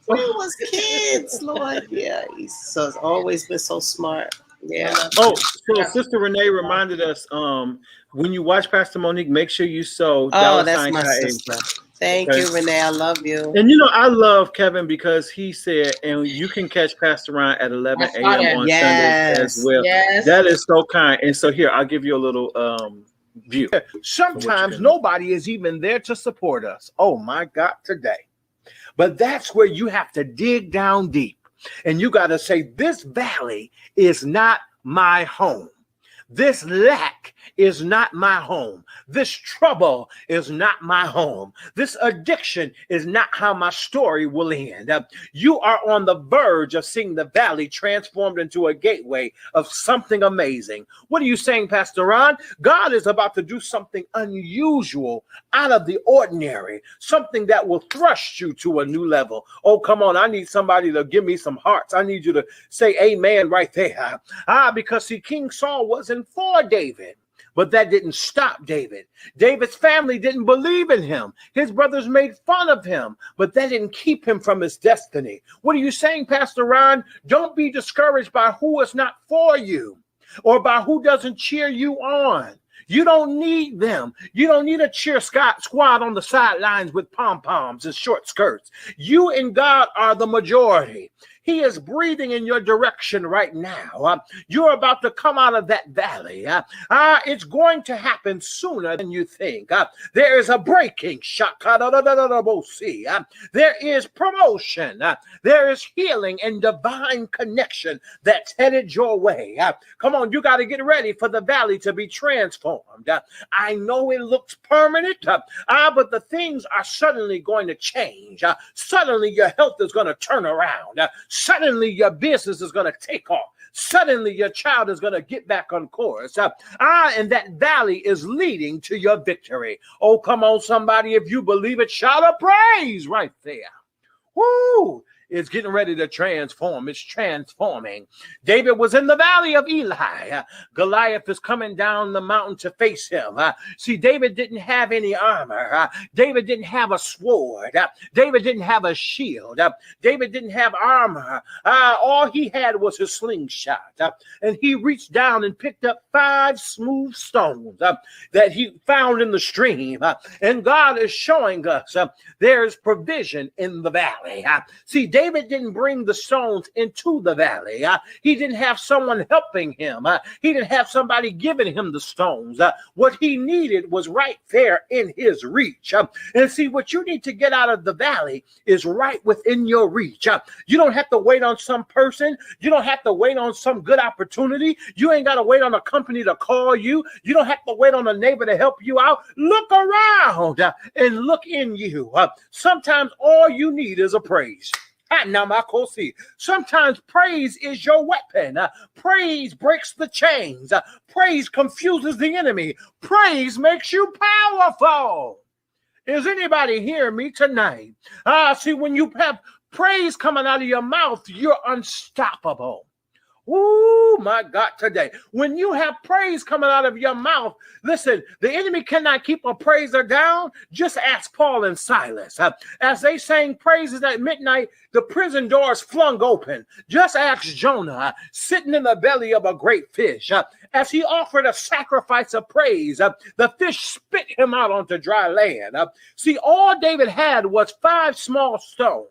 We was kids, Lord. Yeah, he's always been so smart. Yeah. Oh, so Sister Renee reminded us, when you watch Pastor Monique, make sure you sow. Oh, that's my sister. Thank you, Renee. I love you. And I love Kevin because he said, and you can catch Pastor Ryan at 11 a.m. on Sundays as well. Yes. That is so kind. And so here, I'll give you a little view. Sometimes nobody is even there to support us. Oh my God, today. But that's where you have to dig down deep. And you got to say, this valley is not my home. This lack is not my home. This trouble is not my home. This addiction is not how my story will end. You are on the verge of seeing the valley transformed into a gateway of something amazing. What are you saying, Pastor Ron? God is about to do something unusual, out of the ordinary, something that will thrust you to a new level. Oh, come on. I need somebody to give me some hearts. I need you to say amen right there. Because see, King Saul wasn't for David. But that didn't stop David. David's family didn't believe in him. His brothers made fun of him, but that didn't keep him from his destiny. What are you saying, Pastor Ron? Don't be discouraged by who is not for you or by who doesn't cheer you on. You don't need them. You don't need a cheer squad on the sidelines with pom-poms and short skirts. You and God are the majority. He is breathing in your direction right now. You're about to come out of that valley. It's going to happen sooner than you think. There is a breaking. There is promotion. There is healing and divine connection that's headed your way. Come on, you got to get ready for the valley to be transformed. I know it looks permanent, but the things are suddenly going to change. Suddenly your health is going to turn around. Suddenly your business is going to take off. Suddenly your child is going to get back on course. And that valley is leading to your victory. Oh, come on, somebody. If you believe it, shout a praise right there. Woo! is getting ready to transform. It's transforming. David was in the valley of Eli. Goliath is coming down the mountain to face him. See, David didn't have any armor. David didn't have a sword. David didn't have a shield. David didn't have armor. All he had was his slingshot. And he reached down and picked up 5 smooth stones that he found in the stream. And God is showing us there's provision in the valley. See, David didn't bring the stones into the valley. He didn't have someone helping him. He didn't have somebody giving him the stones. What he needed was right there in his reach. And see, what you need to get out of the valley is right within your reach. You don't have to wait on some person. You don't have to wait on some good opportunity. You ain't got to wait on a company to call you. You don't have to wait on a neighbor to help you out. Look around and look in you. Sometimes all you need is a praise. Sometimes praise is your weapon. Praise breaks the chains. Praise confuses the enemy. Praise makes you powerful. Is anybody hearing me tonight? See, when you have praise coming out of your mouth, you're unstoppable. Oh my God, today. When you have praise coming out of your mouth, listen, the enemy cannot keep a praiser down. Just ask Paul and Silas. As they sang praises at midnight, the prison doors flung open. Just ask Jonah, sitting in the belly of a great fish. As he offered a sacrifice of praise, the fish spit him out onto dry land. See, all David had was 5 small stones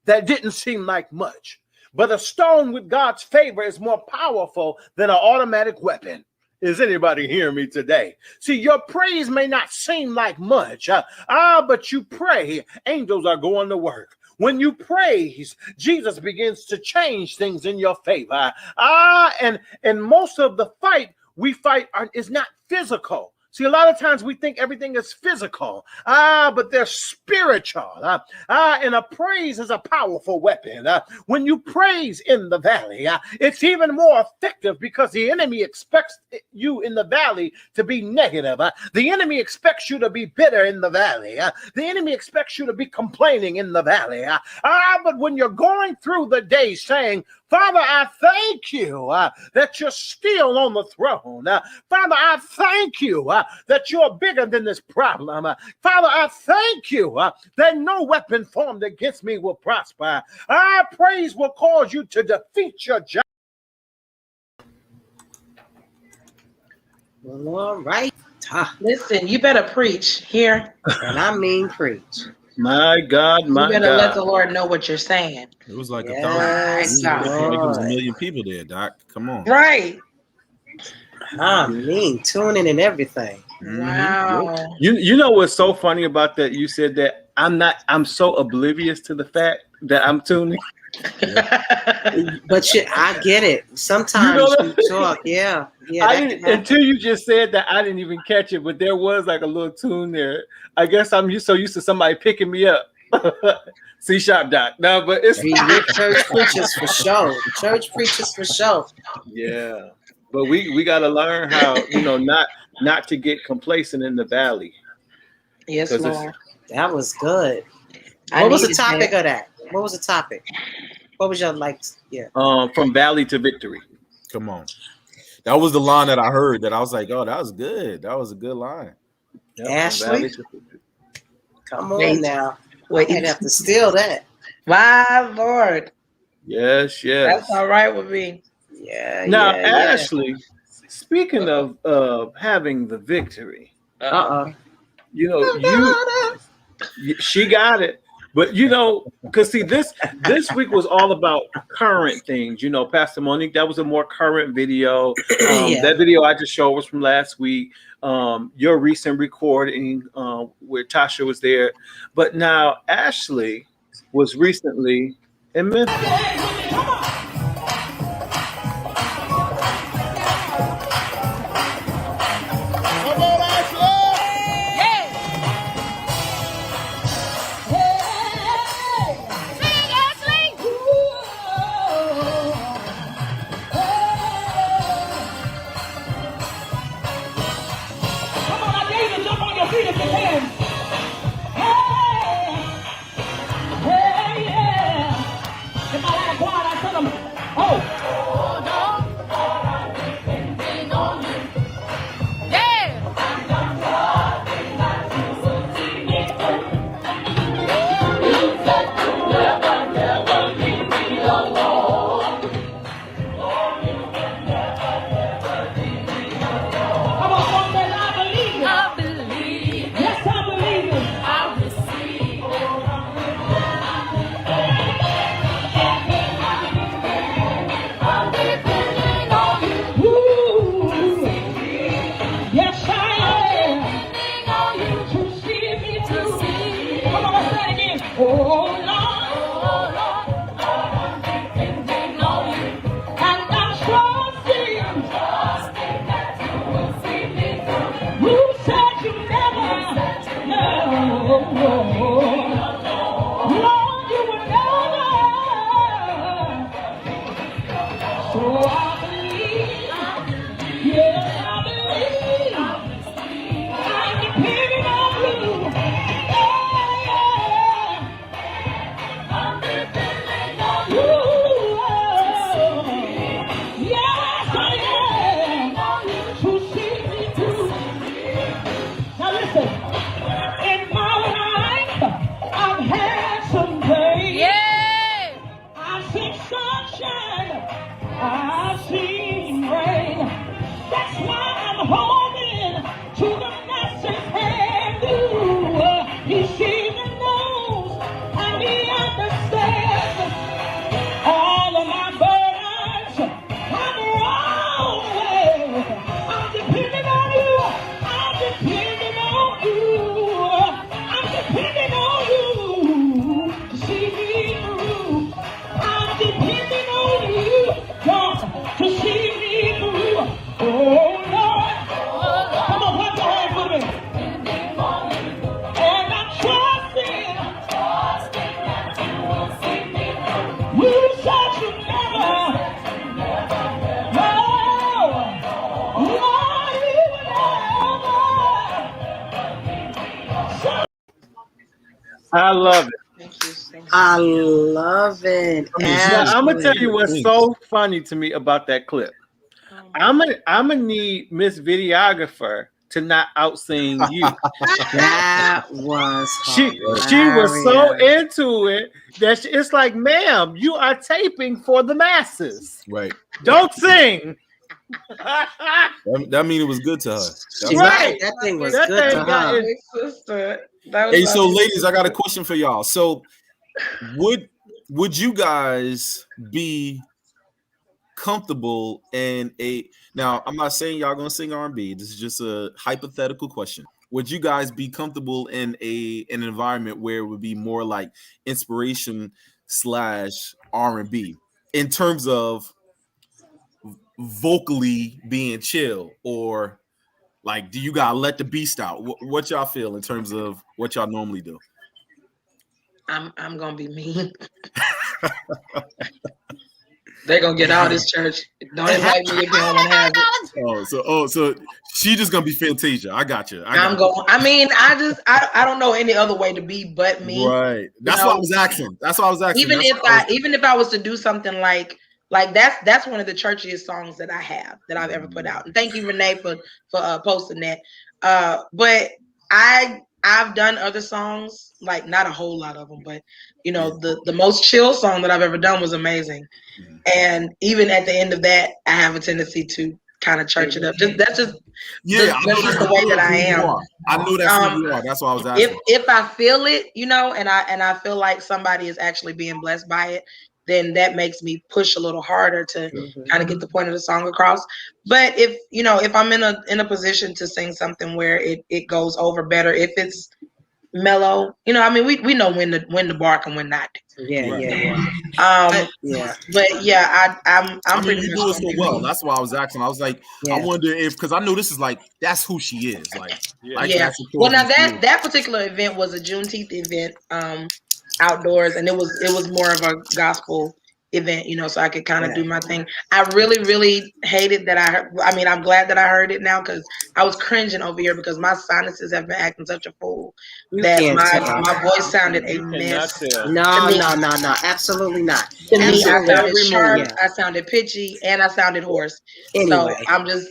that didn't seem like much. But a stone with God's favor is more powerful than an automatic weapon. Is anybody hearing me today? See, your praise may not seem like much, but you pray, angels are going to work. When you praise, Jesus begins to change things in your favor. And most of the fight we fight is not physical. See, a lot of times we think everything is physical, but they're spiritual. And a praise is a powerful weapon. When you praise in the valley, it's even more effective because the enemy expects you in the valley to be negative. The enemy expects you to be bitter in the valley. The enemy expects you to be complaining in the valley. But when you're going through the day saying, Father, I thank you that you're still on the throne. Father, I thank you that you're bigger than this problem. Father, I thank you that no weapon formed against me will prosper. Our praise will cause you to defeat your giant. Well, all right. Listen, you better preach here. And I mean preach. My God, my God. You better let the Lord know what you're saying. It was like Yes, 1,000. It was a Lord. million people there, Doc. Come on. Right. I mean, tuning and everything. Wow. You know what's so funny about that? You said that I'm so oblivious to the fact that I'm tuning. But I get it. Sometimes you talk, yeah. Until you just said that, I didn't even catch it. But there was like a little tune there. I guess I'm so used to somebody picking me up. C sharp, Doc. No, but it's church preachers for show. Church preachers for show. Yeah, but we got to learn how not to get complacent in the valley. Yes, Lord. That was good. What was the topic of that? What was the topic? What was your from valley to victory. Come on. That was the line that I heard that I was like, oh, that was good. That was a good line. Yep, Ashley, come on now. Wait, you'd have to steal that. My Lord. Yes. That's all right with me. Yeah. Now, Ashley, speaking of having the victory, she got it. But because see, this week was all about current things. Pastor Monique, that was a more current video. That video I just showed was from last week. Your recent recording where Tasha was there. But now Ashley was recently in Memphis. Hey, hey, Oh Lord, I'm depending on you, and I'm trusting that you will see me through. You said you never, no, Lord, you would never. So I believe, yes, I believe, I'm depending on you. Yes, I am. To see me through. Now listen, in my life, I've had some days. I've seen sunshine. I've seen rain. That's why I'm holding to the master's hand. Ooh, he sees and knows, and he understands all of my burdens. I'm wrong. I'm depending on you. I'm depending on you. I'm depending on you to see me through. I'm depending on you, God, to see me through. Oh Lord, come on, clap your hands with me. And I'm trusting that you will see me through. You said you never. No, Lord, you never. I love it. Thank you so much. I love it. Now, I'm gonna tell you Ashley. what's so funny to me about that clip. I'm gonna need Miss Videographer to not outsing you. That was She was so into it that it's like, ma'am, you are taping for the masses. Right. Don't sing. That mean it was good to her. Right. That thing was That good thing to got her. it. Big sister. That was Hey, so lovely. ladies, I got a question for y'all. So would you guys be comfortable in now I'm not saying y'all gonna sing R&B, this is just a hypothetical question. Would you guys be comfortable in an environment where it would be more like inspiration / R&B in terms of vocally being chill, or like do you gotta let the beast out? What y'all feel in terms of what y'all normally do? I'm gonna be mean. They're gonna get all this church. Don't invite me if you don't want to have it. So she just gonna be Fantasia. I got you. I mean, I don't know any other way to be but me. Right. That's what I was asking. Even if I was to do something like that's one of the churchiest songs that I've ever put out. And thank you, Renee, for posting that. But I've done other songs, like not a whole lot of them, but you know, the most chill song that I've ever done was Amazing. And even at the end of that, I have a tendency to kind of church it up. That's just the way that I am. I know that's who you are. That's why I was asking. If I feel it, you know, and I feel like somebody is actually being blessed by it, then that makes me push a little harder to kind of get the point of the song across. But if I'm in a position to sing something where it goes over better, if it's mellow, you know, I mean, we know when to bark and when not. Yeah. But yeah, I'm pretty you much do it so well. That's why I was asking. I was like, I wonder if, because I know this is like that's who she is. Well, now that particular event was a Juneteenth event, outdoors, and it was more of a gospel event, you know, so I could kind of do my thing. I really, really hated that I'm glad that I heard it now, because I was cringing over here because my sinuses have been acting such a fool that my voice sounded a mess. No, absolutely not. To me, I sounded sharp, I sounded pitchy, and I sounded hoarse. Anyway, so I'm just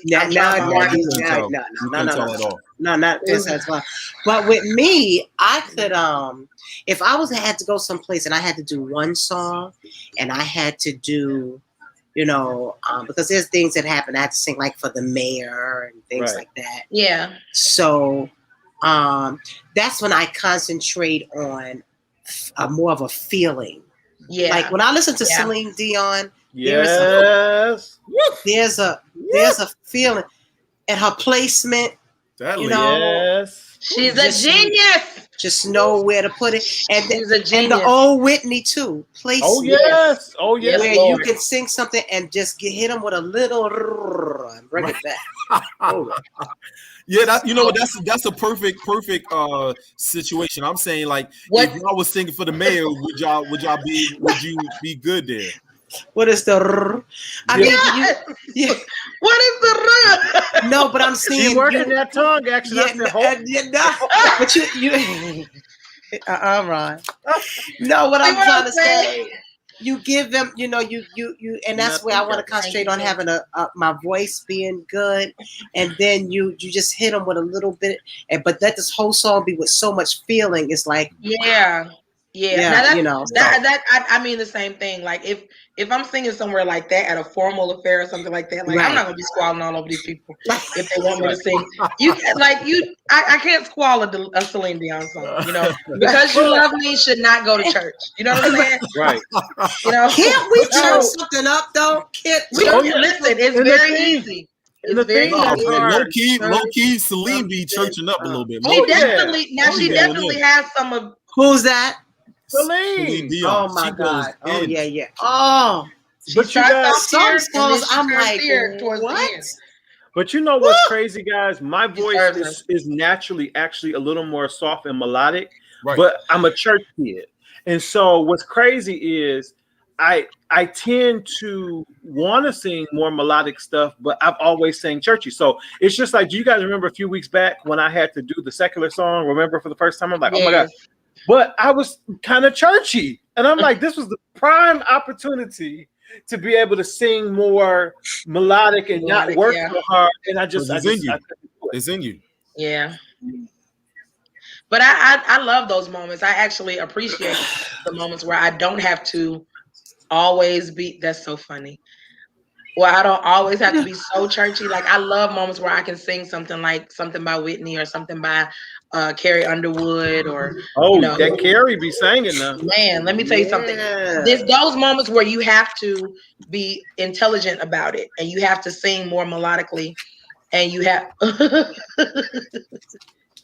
not this as well. But with me, I could if I had to go someplace and I had to do one song, and I had to do, you know, because there's things that happen. I had to sing like for the mayor and things like that. Yeah. So that's when I concentrate on more of a feeling. Yeah. Like when I listen to Celine Dion, yes, there's a feeling, and her placement. You know, she's a genius. Just know where to put it. And, He's a and genius. the old Whitney too. Place Oh yes. Oh yes. where Lord. you can sing something and just hit them with a little and bring it back. Yeah, that's a perfect situation. I'm saying, like, What- if y'all was singing for the mayor, would you be good there? What is the? I mean, you, What is the no, but I'm saying She working that tongue action. I said, hold. but you. Ron. No, what I'm trying to say. You give them, you, and that's where I want to concentrate on having my voice being good, and then you just hit them with a little bit, but let this whole song be with so much feeling. It's like, Yeah. Yeah, Now I mean the same thing. Like if I'm singing somewhere like that at a formal affair or something like that, like I'm not gonna be squalling all over these people if they want me to sing. I can't squall a Celine Dion song. Because you love me should not go to church. You know what I'm saying? Right. Can't we turn something up though? Listen, it's very easy. The thing that's hard. Low key, Celine be churching up a little bit. She definitely has some of. Who's that? Celine Oh Dion. my God! Oh in. yeah. Oh, But you guys, some songs I'm like, what? But you know what's crazy, guys? My voice is naturally actually a little more soft and melodic, but I'm a church kid, and so what's crazy is I tend to want to sing more melodic stuff, but I've always sang churchy. So it's just like, do you guys remember a few weeks back when I had to do the secular song? Remember for the first time? I'm like, oh my God. But I was kind of churchy. And I'm like, this was the prime opportunity to be able to sing more melodic and not work so hard. And it's in you. Yeah. But I love those moments. I actually appreciate the moments where I don't have to always be. That's so funny. Well, I don't always have to be so churchy. Like, I love moments where I can sing something like something by Whitney or something by Carrie Underwood or that Carrie be singing now. Man, let me tell you something. There's those moments where you have to be intelligent about it and you have to sing more melodically and you have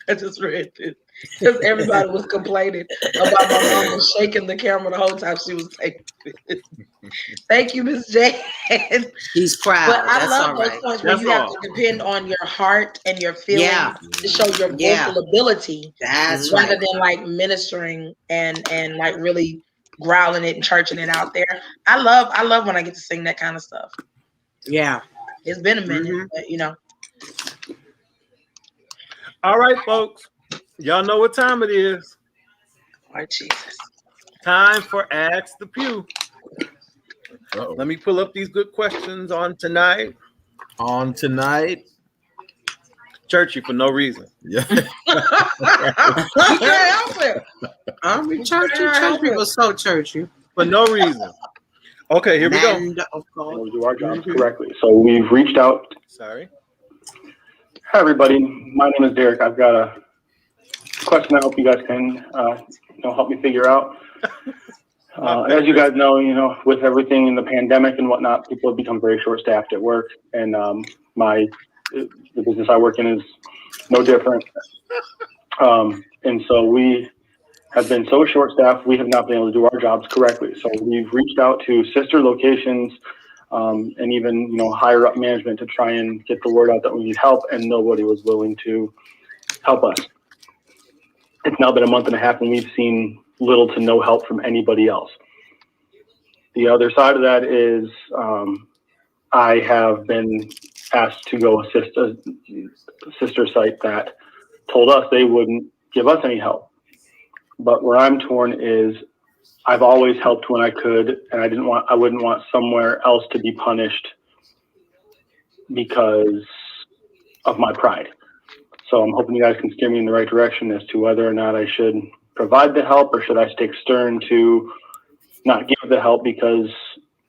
I just read this because everybody was complaining about my mom shaking the camera the whole time she was taking it. Thank you, Miss Jane. He's proud. But I love those points where you have to depend on your heart and your feelings to show your vocal ability. That's rather than like ministering and like really growling it and churching it out there. I love when I get to sing that kind of stuff. Yeah. It's been a minute, but All right, folks. Y'all know what time it is. Lord Jesus. Time for Ask the Pew. Let me pull up these good questions on tonight. Churchy for no reason. Yeah. You can't help it. I mean, church people so churchy. For no reason. Okay, here we go. We'll do our jobs correctly. So we've reached out. Sorry. Hi, everybody. My name is Derek. I've got a question I hope you guys can help me figure out. As you guys know, with everything in the pandemic and whatnot, people have become very short-staffed at work, and the business I work in is no different. And so we have been so short-staffed, we have not been able to do our jobs correctly. So we've reached out to sister locations and even higher up management to try and get the word out that we need help, and nobody was willing to help us. It's now been a month and a half, and we've seen little to no help from anybody else. The other side of that is I have been asked to go assist a sister site that told us they wouldn't give us any help. But where I'm torn is I've always helped when I could, and I wouldn't want somewhere else to be punished because of my pride. So I'm hoping you guys can steer me in the right direction as to whether or not I should provide the help, or should I stick stern to not give the help because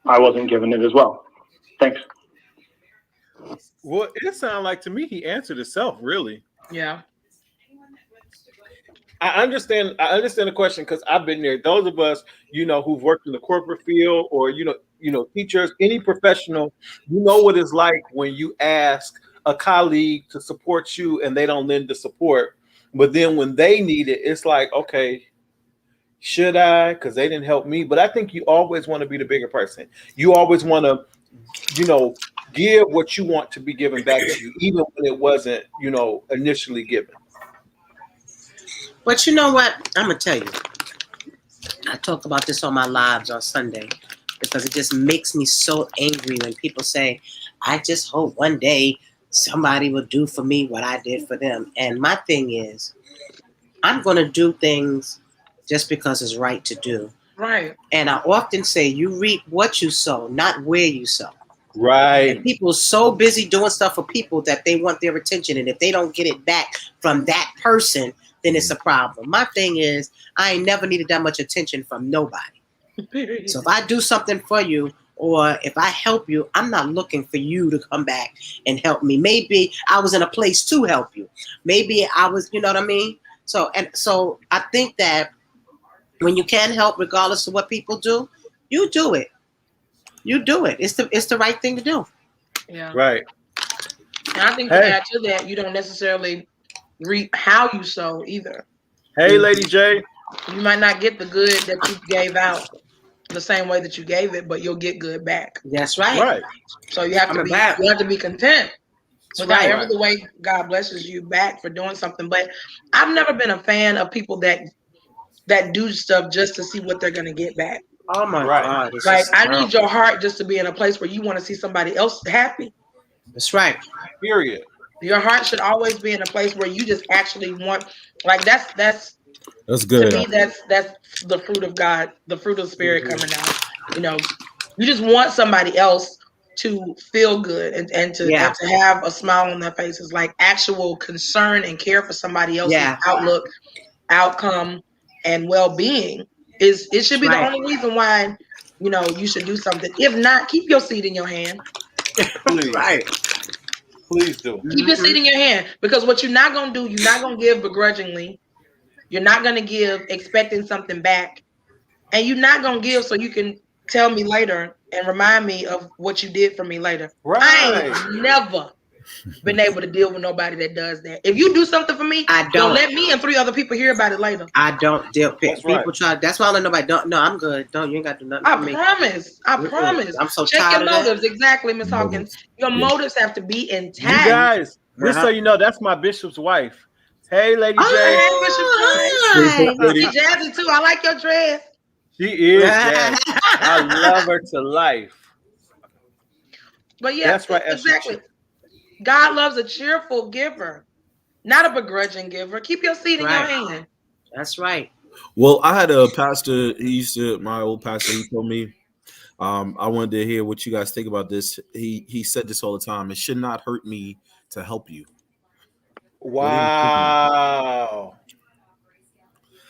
I wasn't given it as well. Thanks. Well, it sounded like to me he answered himself, really. Yeah. I understand the question because I've been there. Those of us, who've worked in the corporate field or teachers, any professional, what it's like when you ask a colleague to support you and they don't lend the support. But then when they need it, it's like, okay, should I? Because they didn't help me. But I think you always want to be the bigger person. You always want to, give what you want to be given back to you, even when it wasn't, initially given. But you know what? I'm going to tell you. I talk about this on my lives on Sunday because it just makes me so angry when people say, I just hope one day somebody will do for me what I did for them. And my thing is, I'm going to do things just because it's right to do. Right. And I often say, you reap what you sow, not where you sow. Right. And people are so busy doing stuff for people that they want their attention. And if they don't get it back from that person, then it's a problem. My thing is, I ain't never needed that much attention from nobody. So if I do something for you, or if I help you, I'm not looking for you to come back and help me. Maybe I was in a place to help you. Maybe I was, you know what I mean? So I think that when you can help, regardless of what people do, you do it. You do it. It's the right thing to do. Yeah. Right. And I think to add to that, you don't necessarily reap how you sow either. Hey, Lady J. You might not get the good that you gave out the same way that you gave it, but you'll get good back. That's right. Right. So you have to be content with however the way God blesses you back for doing something. But I've never been a fan of people that do stuff just to see what they're gonna get back. Oh my God. Like I need your heart just to be in a place where you want to see somebody else happy. That's right. Period. Your heart should always be in a place where you just actually want, like that's good. To me, that's the fruit of God, the fruit of the Spirit coming out. You just want somebody else to feel good and to have a smile on their faces, like actual concern and care for somebody else's outlook, outcome, and well-being. It should be the only reason why you should do something. If not, keep your seed in your hand. Please. Right. Please do. Keep your seed in your hand, because what you're not gonna do, you're not gonna give begrudgingly. You're not gonna give expecting something back, and you're not gonna give so you can tell me later and remind me of what you did for me later. Right. I ain't never been able to deal with nobody that does that. If you do something for me, don't let me and 3 other people hear about it later. I don't deal. People try. That's why I let nobody. Don't. No, I'm good. You ain't got to do nothing for me. I promise. I'm so Check tired your of motives. that. Exactly, Miss Hawkins. Your motives have to be intact. You guys, just so you know, that's my bishop's wife. Hey, Lady J. Hey, Bishop J. She jazzy too. I like your dress. She is jazzy. I love her to life. But yeah, that's right. Exactly. God loves a cheerful giver, not a begrudging giver. Keep your seed in your hand. That's right. Well, I had a pastor. My old pastor. He told me, I wanted to hear what you guys think about this. He said this all the time. It should not hurt me to help you. Wow.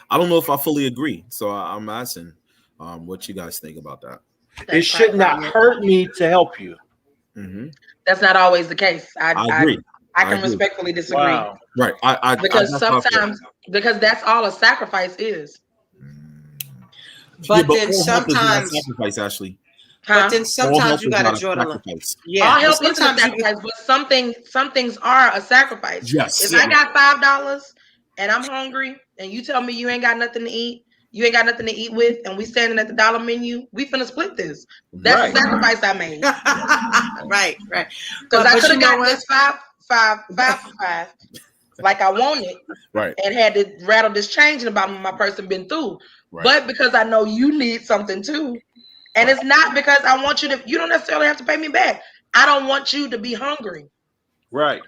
I don't know if I fully agree, so I'm asking what you guys think about that. It should not hurt me to help you. Mm-hmm. That's not always the case. I agree. I can respectfully disagree. Wow. Right. Because sometimes, because that's all a sacrifice is. But then sometimes sacrifice, Ashley. But then sometimes you gotta draw the line. Yeah, all help is a sacrifice, but some things are a sacrifice. Yes. If I got $5 and I'm hungry and you tell me you ain't got nothing to eat, you ain't got nothing to eat with, and we standing at the dollar menu, we finna split this. That's a sacrifice I made. Right. Because I could have got this five for five, like I wanted, right, and had to rattle this change in about my person been through. Right. But because I know you need something too, and it's not because I want you to. You don't necessarily have to pay me back. I don't want you to be hungry. Right.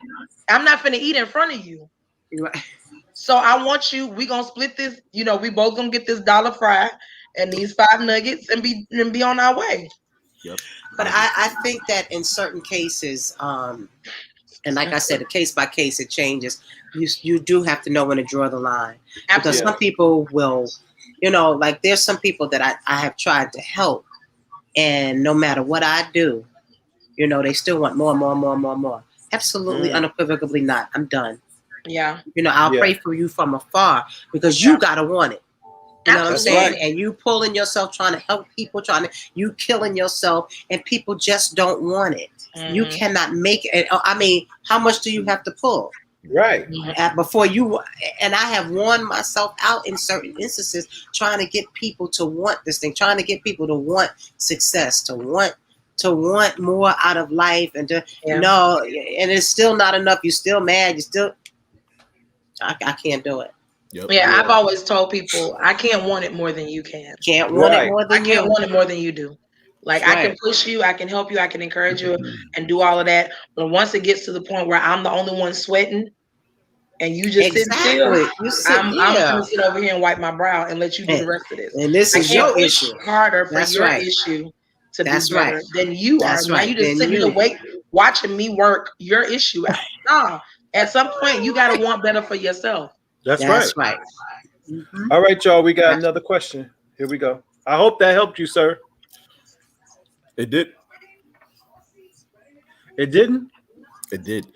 I'm not finna eat in front of you. Right. So I want you. We gonna split this. You know, we both gonna get this dollar fry and these 5 nuggets and be on our way. Yep. But I think that in certain cases, and like I said, case by case it changes. You do have to know when to draw the line. Because some people will, like there's some people that I have tried to help, and no matter what I do, they still want more. Absolutely, unequivocally not. I'm done. Yeah. I'll pray for you from afar because you gotta want it. You know what I'm saying? Right. And you pulling yourself, trying to help people, you killing yourself, and people just don't want it. Mm-hmm. You cannot make it. I mean, how much do you have to pull? Right. Before you, and I have worn myself out in certain instances trying to get people to want this thing, trying to get people to want success, to want more out of life, and to no, and it's still not enough. You're still mad. You still, I can't do it. Yep. Yeah, I've always told people I can't want it more than you can. Can't want it more than I can't want it more than you do. Like That's I can push you, I can help you, I can encourage you, and do all of that. But once it gets to the point where I'm the only one sweating, and you just sit still, I'm gonna sit over here and wipe my brow and let you do the rest of this. And this is your issue. Harder for your issue to be better than you are. Now you just sitting here watching me work your issue out. No, at some point you gotta want better for yourself. That's right. Mm-hmm. All right, y'all. We got another question. Here we go. I hope that helped you, sir. It did. It didn't? It did.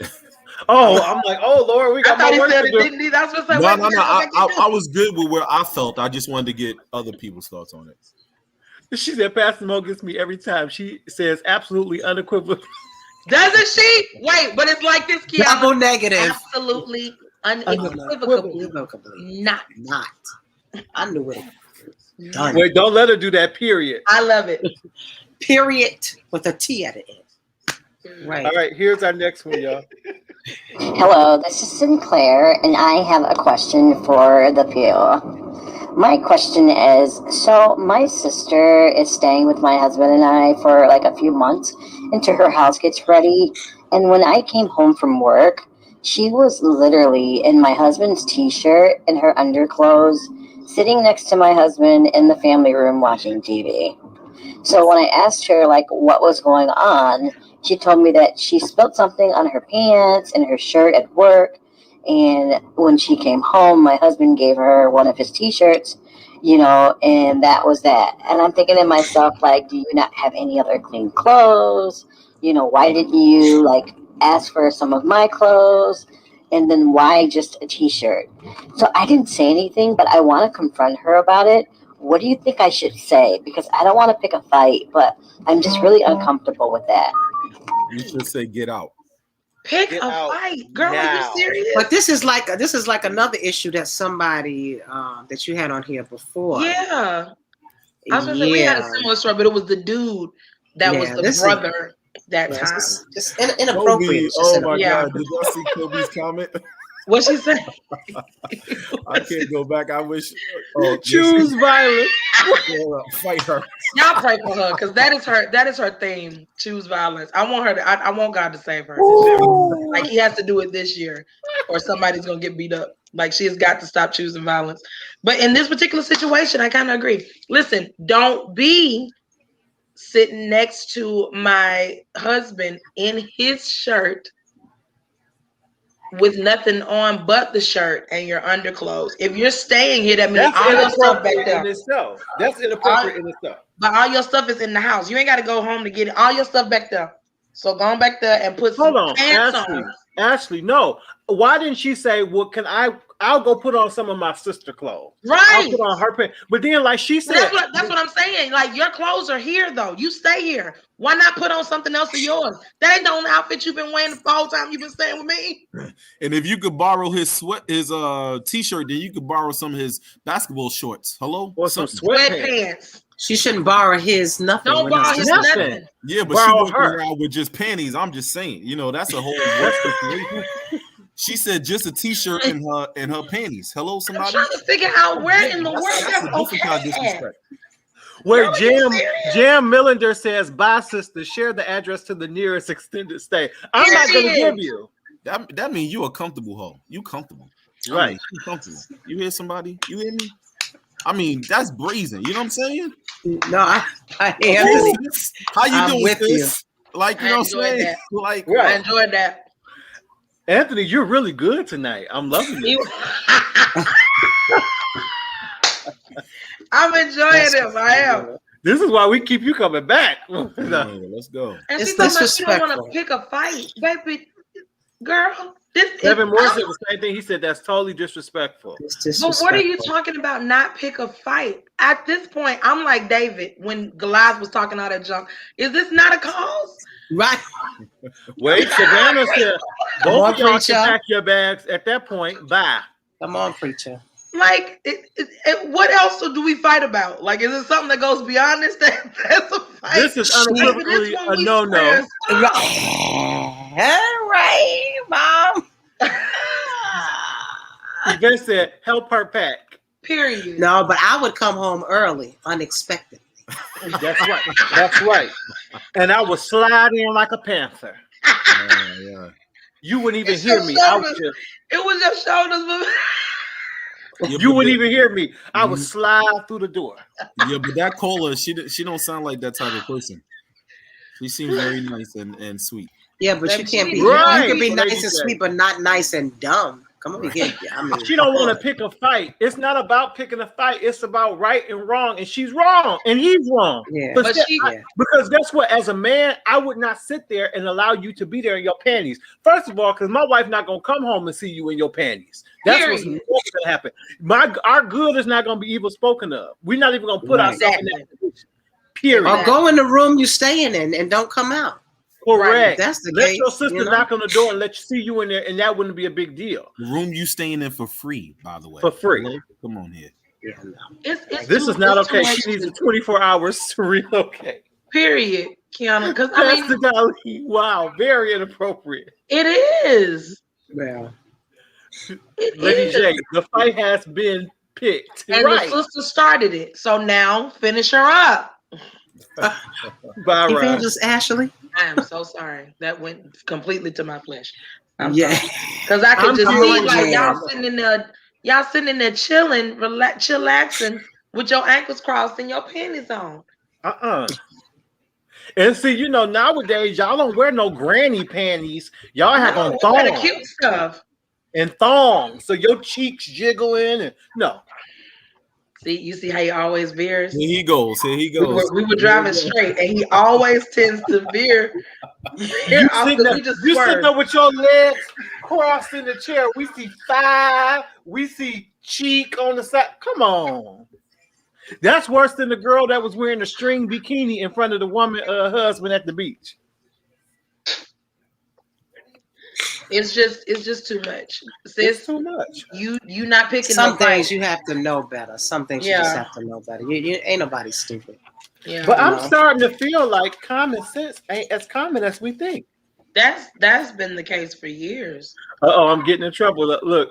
Oh, I'm like, oh Lord, we got more work to do. Didn't either. I was like, no. I was good with where I felt. I just wanted to get other people's thoughts on it. She said, Pastor Mo gets me every time. She says absolutely unequivocally. Doesn't she? Wait, but it's like this, Kiana. Double negative. Absolutely unequivocally not. I knew it. Done. Wait, don't let her do that, period. I love it. Period with a T at the end. Right. All right, here's our next one, y'all. Hello, this is Sinclair, and I have a question for the Pew. My question is, so my sister is staying with my husband and I for like a few months until her house gets ready, and when I came home from work, she was literally in my husband's t-shirt and her underclothes, sitting next to my husband in the family room watching TV. So when I asked her like what was going on, she told me that she spilled something on her pants and her shirt at work. And when she came home, my husband gave her one of his t-shirts, and that was that. And I'm thinking to myself, like, do you not have any other clean clothes? Why didn't you like ask for some of my clothes? And then why just a t-shirt? So I didn't say anything, but I want to confront her about it. What do you think I should say? Because I don't want to pick a fight, but I'm just really uncomfortable with that. You should say get out. Pick a fight, girl. Are you serious? But this is like another issue that somebody that you had on here before. Yeah. I was gonna say we had a similar story, but it was the dude that was the brother that time. Just inappropriate. Oh my God. Did y'all see Kobe's comment? What she said? I can't go back. I wish. Choose violence. Fight her. Y'all pray for her because that is her theme. Choose violence. I want her to. I want God to save her. Like He has to do it this year, or somebody's gonna get beat up. Like she has got to stop choosing violence. But in this particular situation, I kind of agree. Listen, don't be sitting next to my husband in his shirt with nothing on but the shirt and your underclothes. If you're staying here, that means all your stuff back there. That's inappropriate in itself. But all your stuff is in the house. You ain't got to go home to get it. All your stuff back there. So go on back there and put some pants on. Ashley, no. Why didn't she say, well, I'll go put on some of my sister clothes. Right. I'll put on her pants. But then, like she said. That's what I'm saying. Like, your clothes are here, though. You stay here. Why not put on something else of yours? That ain't the only outfit you've been wearing the whole time you've been staying with me. And if you could borrow his t-shirt, then you could borrow some of his basketball shorts. Hello? Or some sweatpants. She shouldn't borrow his nothing. Don't borrow his nothing. Yeah, but she walking around with just panties. I'm just saying, that's a whole situation. She said just a t-shirt and her panties. Hello, somebody. I'm trying to figure out where in the world that's a different kind of disrespect. Where Jam Millender says, bye, sister, share the address to the nearest extended stay. I'm not going to give you. That means you a comfortable hoe. You comfortable. Right. You comfortable. You hear somebody? You hear me? I mean, that's brazen. You know what I'm saying? No, I am. How you doing with this? Like, you know what I'm saying? That. Like, I enjoyed that. Anthony, you're really good tonight. I'm loving it. I'm enjoying him. I am. This is why we keep you coming back. Let's go. And she's talking about you don't want to pick a fight, baby. Girl, Kevin Moore said the same thing. He said that's totally disrespectful. But what are you talking about? Not pick a fight? At this point, I'm like David when Goliath was talking all that junk. Is this not a cause? Right. Wait, Savannah said, Come both on, of y'all preacher. can pack your bags at that point. Bye. Come on, preacher. Like, what else do we fight about? Like, is it something that goes beyond this? That's a fight. This is unequivocally a no-no. All right, Mom. Yvette said, help her pack. Period. No, but I would come home early, unexpected. That's right. That's right. And I would slide in like a panther. Yeah. You wouldn't even It's hear your me. I shoulders. would just, It was your shoulders moving. Yeah, you but wouldn't even hear me. I would Mhm. slide through the door. Yeah, but that caller, she don't sound like that type of person. She seems very nice and sweet. Yeah, but you can't be. Right. You can be Lady nice and J. sweet, but not nice and dumb. Come on, Right. I mean, She don't want to pick a fight. It's not about picking a fight. It's about right and wrong. And she's wrong. And he's wrong. Yeah. But But still, she- because guess what? As a man, I would not sit there and allow you to be there in your panties. First of all, because my wife not going to come home and see you in your panties. That's what's Period. going to happen. Our good is not going to be evil spoken of. We're not even going to put Right. ourselves in that position. Period. or go in the room you staying in and don't come out. Correct. That's the let case, your sister you know? knock on the door and let you see you in there, and that wouldn't be a big deal. The room you staying in for free, by the way. For free. Hello? Come on here. Yeah, no. It's This too- is not it's too okay. much She needs to- 24 hours to relocate. Period, Kiana. Because I mean, Pastor Dolly, wow, very inappropriate. it is. Well, It Lady is. J, the fight has been picked. And Right. the sister started it. So now finish her up. Bye, Ryan. Evangelist Ashley. I am so sorry. That went completely to my flesh. Yeah. Because I could I'm just feeling see like it. y'all sitting in there chilling, chillaxing with your ankles crossed and your panties on. And see, you know, nowadays, y'all don't wear no granny panties. Y'all have on What kind of thongs cute stuff. and thongs. So your cheeks jiggling. And no. See, you see how he always veers? Here he goes. Here he We goes. were driving straight, and he always tends to veer. You off sitting the- there, we just you swerve. sitting there with your legs crossed in the chair. We see thigh. We see cheek on the side. Come on. That's worse than the girl that was wearing a string bikini in front of the woman husband at the beach. It's just too much. It's Sis, too much. you not picking Some no fight. things you have to know better. Some things you just Yeah. have to know better. You ain't nobody stupid. Yeah, But I'm know. starting to feel like common sense ain't as common as we think. that's been the case for years, I'm getting in trouble. Look,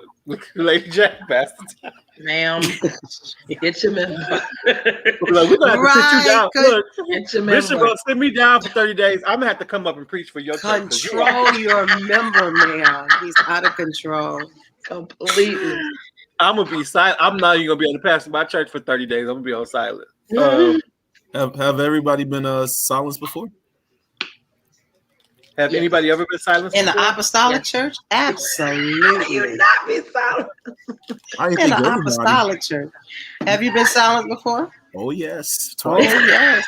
Lady Jack passed the time. ma'am. Get your member. Look, we're gonna have to sit you down. Right, 'cause- Look, Get your Bishop member. gonna sit me down for 30 days. I'm gonna have to come up and preach for your church. 'Cause you are- Control your member, man. He's out of control. Completely. I'm gonna be silent. I'm not even gonna be able to pastor my church for 30 days. I'm gonna be on silent. Have everybody been silenced before? Have Yes. anybody ever been silenced In the before? apostolic church? Absolutely. You not be silent. I didn't In think the everybody. apostolic church. Have you been silent before? Oh yes, Oh, twice. yes.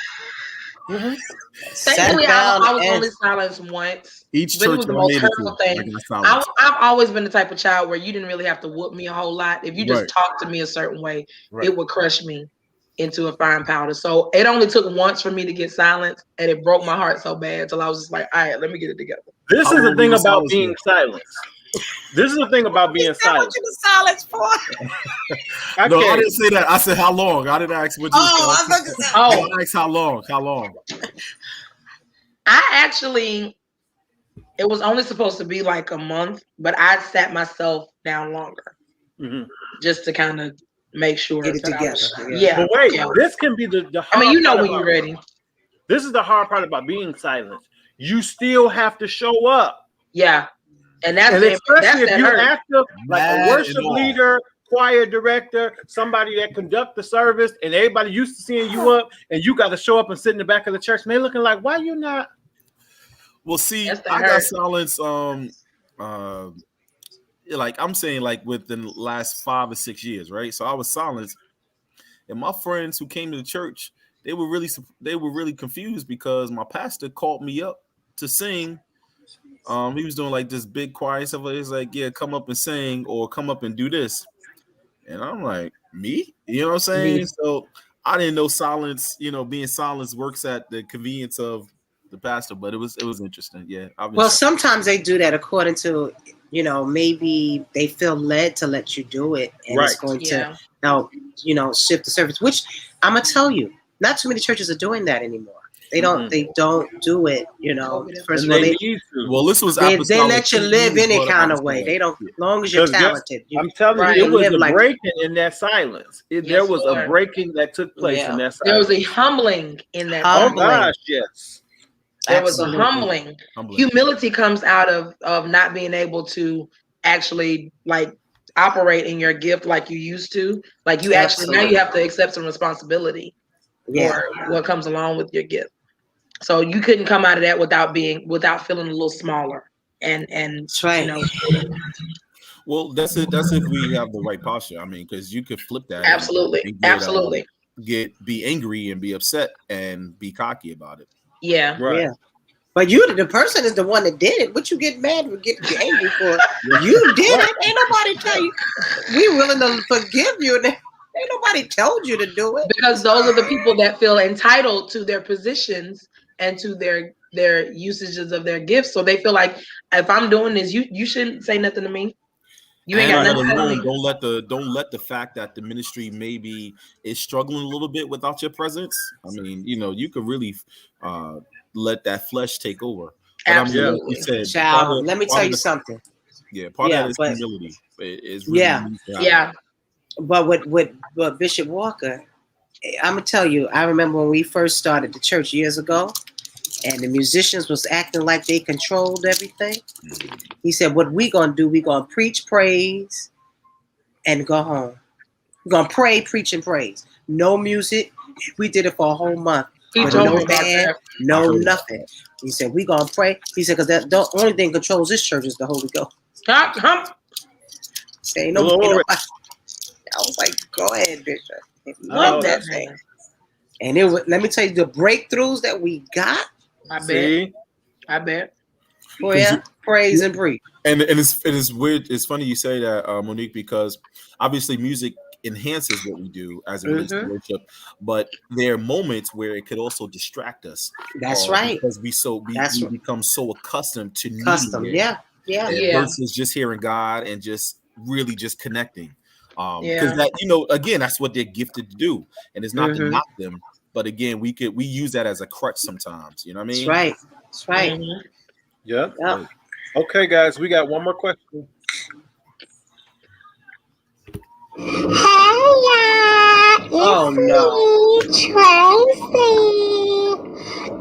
Thankfully, Sat down I was and- only silenced once. Each But it church was the I most made it hurtful to, I thing. got silenced. I've always been the type of child where you didn't really have to whoop me a whole lot. If you just Right. talked to me a certain way, Right. it would crush me into a fine powder. So it only took once for me to get silenced, and it broke my heart so bad till I was just like, all right, let me get it together. This How is the long thing were you about silenced being silenced. This is the thing about being Is that silent. what you were silent for? I No, I can't. didn't say that. I said how long. I didn't ask what you Oh, said. I thought you said, Oh, I asked how long. How long? I actually, it was only supposed to be like a month, but I sat myself down longer Mhm. just to kind of make sure Get it that I was- together. Yeah. But wait, yeah. this can be the I hard mean, you know part when you're about- ready. This is the hard part about being silent. You still have to show up. Yeah. And that's And the- especially that's if that you're hurt. active, like Mad a and worship all. leader, choir director, somebody that conduct the service, and everybody used to seeing you up, and you got to show up and sit in the back of the church, and they looking like, why you not? Well, see, That's the I got hurt. silenced. Like I'm saying, like within the last 5 or 6 years, right? So I was silenced, and my friends who came to the church, they were really confused because my pastor called me up to sing. He was doing like this big choir and stuff. He's like, "Yeah, come up and sing, or come up and do this." And I'm like, "Me?" You know what I'm saying? Me. So I didn't know silence. You know, being silenced works at the convenience of the pastor, but it was interesting. Yeah. Well, sometimes they do that according to, maybe they feel led to let you do it, and it's going to help, shift the service. Which I'm gonna tell you, not too many churches are doing that anymore. They don't. They don't do it. First of all, this was they let you live any kind of way. They don't, as long as you're talented. I'm telling you, it was a breaking in that silence. There was a breaking that took place in that silence. There was a humbling in that. Oh gosh, yes. There was a humbling. Humility comes out of not being able to actually operate in your gift like you used to. Like you actually now you have to accept some responsibility for what comes along with your gift. So you couldn't come out of that without feeling a little smaller. And that's right. Well, that's it. That's if we have the right posture. I mean, because you could flip that. Absolutely. Absolutely. Be angry and be upset and be cocky about it. Yeah. Right. Yeah. But the person is the one that did it. What you get mad or get angry for? You did it. Ain't nobody tell you. We willing to forgive you. Ain't nobody told you to do it. Because those are the people that feel entitled to their positions and to their usages of their gifts. So they feel like if I'm doing this, you shouldn't say nothing to me. You ain't got nothing to say. Don't let the fact that the ministry maybe is struggling a little bit without your presence. I mean, you could really let that flesh take over. But absolutely. I mean, like you said, child, let me tell you something. Yeah, part of that is humility. It's really yeah. But with Bishop Walker, I'm gonna tell you, I remember when we first started the church years ago, and the musicians was acting like they controlled everything. He said, what we gonna do, we gonna preach, praise, and go home. We're gonna pray, preach, and praise. No music. We did it for a whole month. No band, no nothing. He said, we gonna pray. He said, because the only thing controls this church is the Holy Ghost. Say nobody. I was like, go ahead, Bishop. Love that thing. And let me tell you, the breakthroughs that we got. I bet. Prayer, praise, and preach. And it's weird. It's funny you say that, Monique, because obviously music enhances what we do as it relates to worship, but there are moments where it could also distract us. That's right. Because we become so accustomed to versus just hearing God and just really just connecting. Because that, again, that's what they're gifted to do, and it's not to knock them, but again, we use that as a crutch sometimes. You know what I mean? That's right. Yeah. Okay, guys, we got one more question. Hey, y'all. Oh, no. Tracy.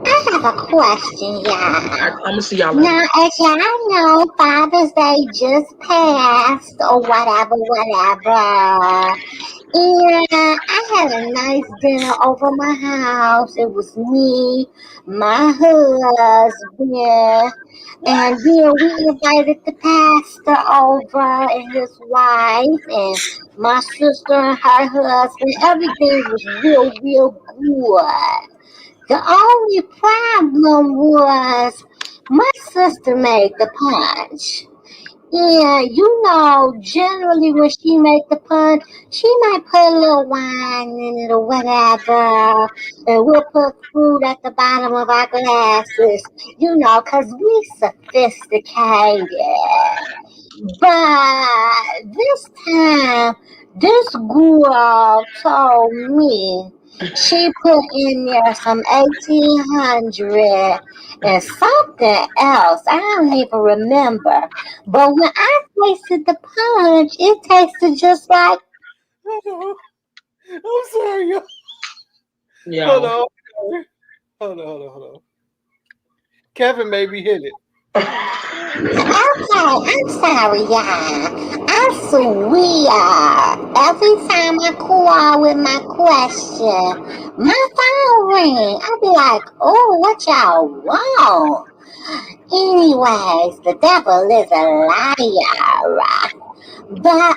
I have a question, y'all. I'm gonna see y'all later. Now, as y'all know, Father's Day just passed, or whatever. And I had a nice dinner over my house. It was me, my husband, and then we invited the pastor over and his wife, and my sister and her husband. Everything was real, real good. The only problem was my sister made the punch. Yeah, generally when she make the punch, she might put a little wine in it or whatever, and we'll put fruit at the bottom of our glasses, because we sophisticated. But this time, this girl told me she put in there some 1800 and something else. I don't even remember. But when I tasted the punch, it tasted just like. I'm sorry. Yeah. Hold on. Kevin made me hit it. Okay, I'm sorry, y'all. I swear, every time I call with my question, my phone ring. I be like, oh, what y'all want? Anyways, the devil is a liar. But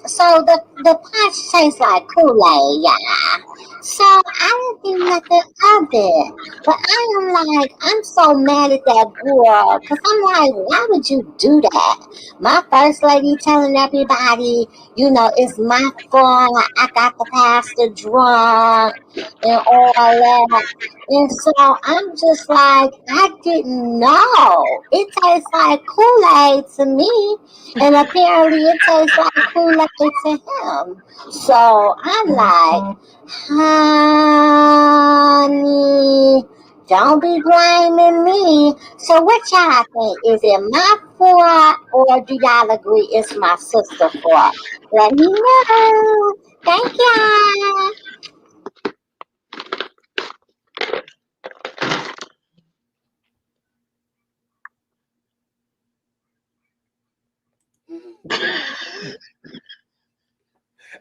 so the punch tastes like Kool-Aid, y'all. So I didn't think nothing of it. But I am like, I'm so mad at that girl. Because I'm like, why would you do that? My first lady telling everybody, it's my fault. I got the pastor drunk and all that. And so I'm just like, I didn't know. It tastes like Kool-Aid to me. And apparently it tastes like Kool-Aid to him. So I'm like, honey, don't be blaming me. So what y'all think? Is it my fault or do y'all agree it's my sister's fault? Let me know. Thank y'all.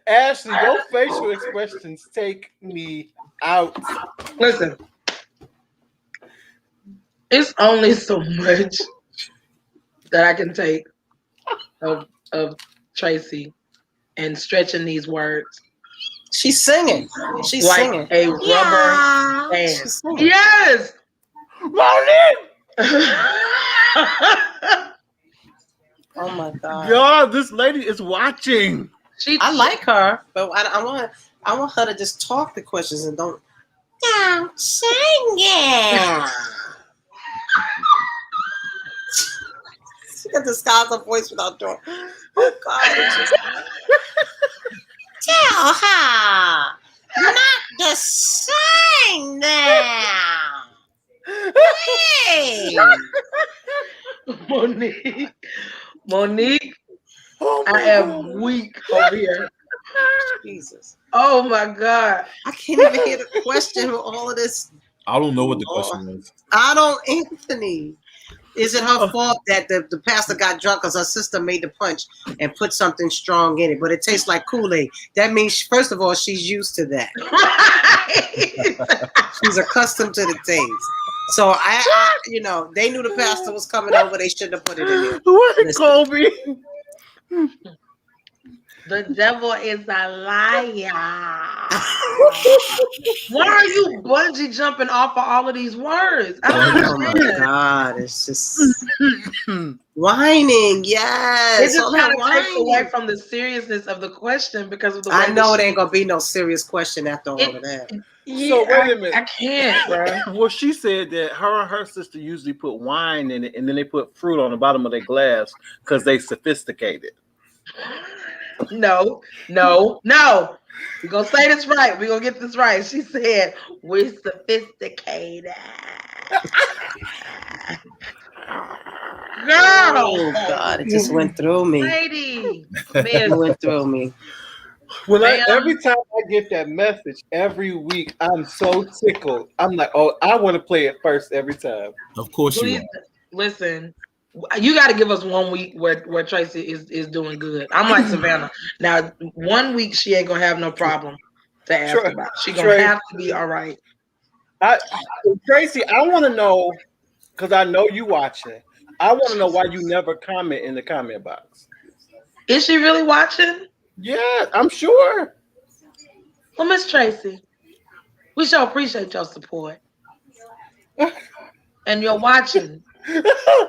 Ashley, your facial expressions take me out. Listen, it's only so much that I can take of Tracy and stretching these words. She's singing. She's like singing. a rubber band. She's singing. Yes. Oh my God. God, this lady is watching. I like her, but I want her to just talk the questions and don't sing it. She got the Skylar voice without doing. Oh God! Tell her not to sing now. Hey, Monique, Oh my I am God. weak over here. Jesus! Oh my God! I can't even hear the question with all of this. I don't know what the question is. I don't, Anthony. Is it her fault that the pastor got drunk because her sister made the punch and put something strong in it, but it tastes like Kool-Aid? That means, first of all, she's used to that. She's accustomed to the taste. So I they knew the pastor was coming over. They shouldn't have put it in there. What, Kobe? The devil is a liar. Why are you bungee jumping off of all of these words? I don't Oh my understand. God, it's just whining. Yes, It just all kind that of takes whining. away from the seriousness of the question because of the way I know that it ain't gonna be no serious question after all of that. Yeah, So wait a minute. I can't, bro. Well, she said that her and her sister usually put wine in it, and then they put fruit on the bottom of their glass because they sophisticated. No. We're gonna say this right. We're gonna get this right. She said we're sophisticated. Girl. Oh God, it just went through me. Lady. It went through me. When every time I get that message every week, I'm so tickled. I'm like, oh, I want to play it first every time. Of course you Please are. listen. You got to give us 1 week where Tracy is doing good. I'm like Savannah. Now, 1 week she ain't gonna have no problem to ask about. She gonna have to be all right. Tracy, I want to know, because I know you watching. I want to know why you never comment in the comment box. Is she really watching? Yeah, I'm sure. Well, Miss Tracy, we sure appreciate your support and your watching.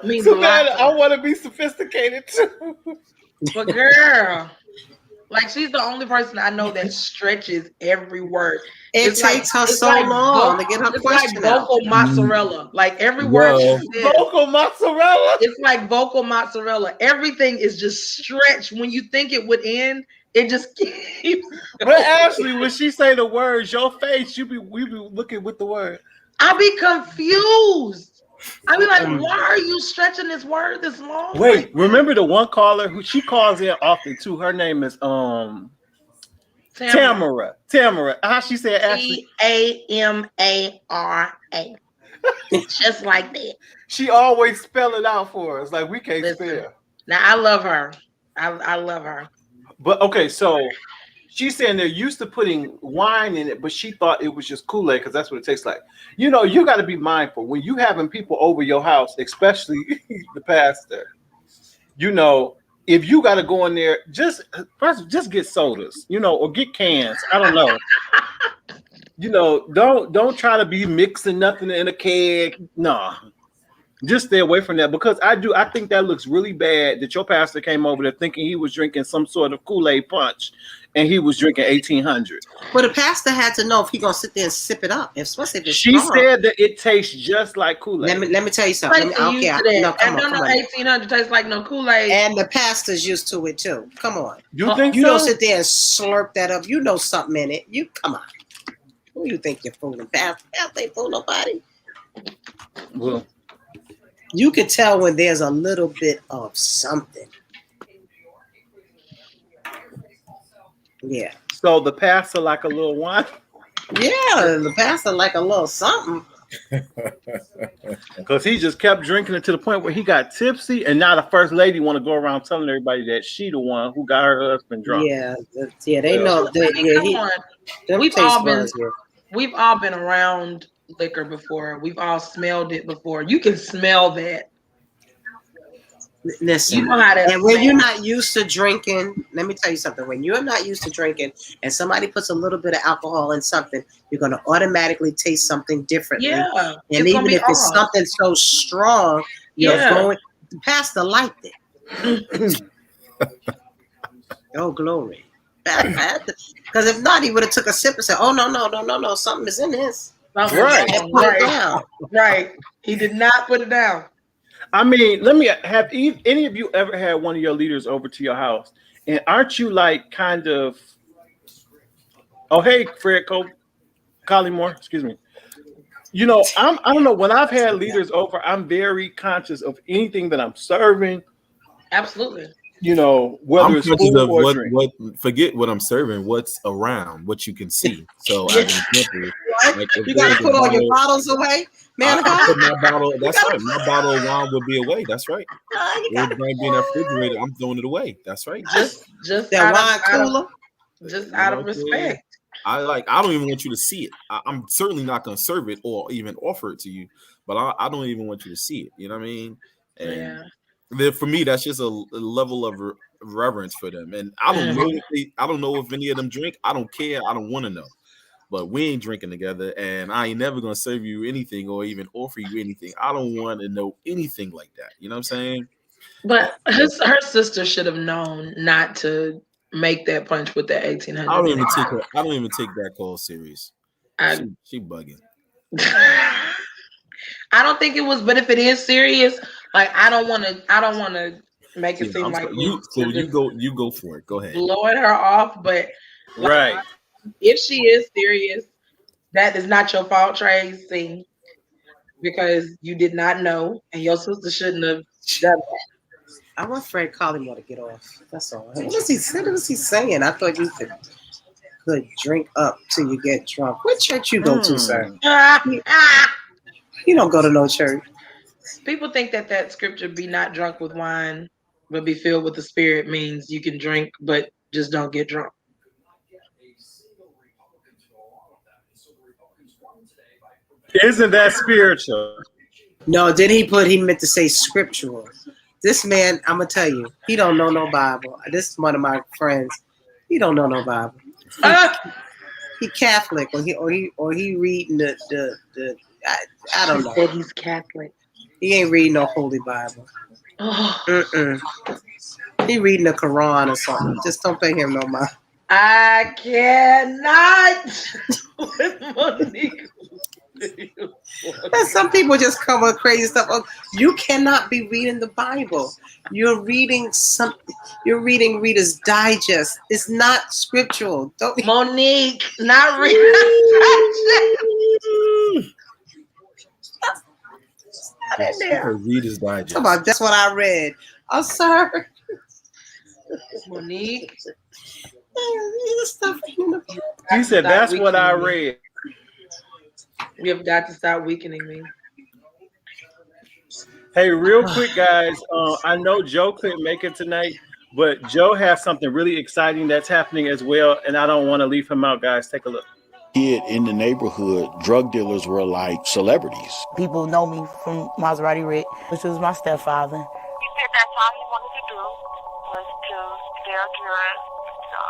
Means a lot. I want to be sophisticated too. But girl, like she's the only person I know that stretches every word. It takes her so long to get her question It's like vocal mozzarella. Like every word she says, vocal mozzarella. It's like vocal mozzarella. Everything is just stretched. When you think it would end, it just keeps. But Ashley, when she say the words, your face, we be looking with the word. I be confused. I be like, why are you stretching this word this long? Wait, remember the one caller who she calls in often too? Her name is Tamara. How she said Ashley? Tamara. Just like that. She always spell it out for us. Like we can't spell. Now I love her. I love her. But okay, so she's saying they're used to putting wine in it, but she thought it was just Kool-Aid because that's what it tastes like. You know, you got to be mindful when you having people over your house, especially the pastor. You know, if you got to go in there, just get sodas, you know, or get cans. I don't know. don't try to be mixing nothing in a keg. No. Just stay away from that, because I think that looks really bad that your pastor came over there thinking he was drinking some sort of Kool-Aid punch and he was drinking 1800. But the pastor had to know if he gonna sit there and sip it up. Especially if it's She strong. said that it tastes just like Kool-Aid. Let me tell you something. I don't care. No, come on, come on. 1800 tastes like no Kool-Aid. And the pastor's used to it too. Come on. You think you so? don't sit there and slurp that up. You know something in it. You come on. Who you think you're fooling? Pastor ain't fool nobody. Well, you can tell when there's a little bit of something. Yeah. So the pastor like a little wine? Yeah, the pastor like a little something. Because he just kept drinking it to the point where he got tipsy, and now the first lady want to go around telling everybody that she the one who got her husband drunk. Yeah, they know. We've all been around liquor before. We've all smelled it before. You can smell that. Listen, you know how to. And when you're not used to drinking, let me tell you something. When you're not used to drinking, and somebody puts a little bit of alcohol in something, you're gonna automatically taste something differently. Yeah, and even if it's something so strong, you're going. The pastor liked it. Oh, glory! Because if not, he would have took a sip and said, "Oh no, something is in this." Right. He did not put it down. I mean, let me have any of you ever had one of your leaders over to your house, and aren't you like kind of? Oh, hey, Fred Collymore, excuse me. I don't know. When I've had leaders over, I'm very conscious of anything that I'm serving. Absolutely. Whether I'm it's conscious food of or what drink. forget what I'm serving, what's around, what you can see. So as an example, you gotta put all your bottles away, man. I put my bottle. That's right. My bottle of wine would be away. That's right. It might be in that refrigerator. I'm throwing it away. That's right. Just that wine cooler. Just out of respect. I don't even want you to see it. I'm certainly not going to serve it or even offer it to you, but I don't even want you to see it. You know what I mean? And for me, that's just a level of reverence for them. And I don't know I don't know if any of them drink. I don't care. I don't want to know. But we ain't drinking together, and I ain't never gonna serve you anything or even offer you anything. I don't want to know anything like that. You know what I'm saying? But her sister should have known not to make that punch with that 1800. I don't even take that call serious. She bugging. I don't think it was, but if it is serious, like I don't want to make it seem like you. So you go for it. Go ahead. Blowing her off, but right. If she is serious, that is not your fault, Tracy, because you did not know, and your sister shouldn't have done that. I want Fred Collymore to get off. That's all. What was he saying? I thought you could drink up till you get drunk. What church you go to, sir? You don't go to no church. People think that scripture, be not drunk with wine, but be filled with the Spirit, means you can drink, but just don't get drunk. Isn't that spiritual? No, he meant to say scriptural. This man, I'm gonna tell you, he don't know no Bible. This is one of my friends. He don't know no Bible. He Catholic, or he reading the I don't know. Said he's Catholic. He ain't reading no Holy Bible. He reading the Quran or something. Just don't pay him no mind. I cannot with Monique. And some people just come with crazy stuff. Oh, you cannot be reading the Bible. You're reading something. You're reading Reader's Digest. It's not scriptural. Don't Monique, not Reader's Digest. Not in there. Reader's Digest. Come on, that's what I read. Oh, sir. Monique. He said, that's what I read. You have got to stop weakening me. Hey, real quick, guys. I know Joe couldn't make it tonight, but Joe has something really exciting that's happening as well, and I don't want to leave him out, guys. Take a look. Kid in the neighborhood, drug dealers were like celebrities. People know me from Maserati Rick, which was my stepfather. He said that's all he wanted to do was to sell drugs, so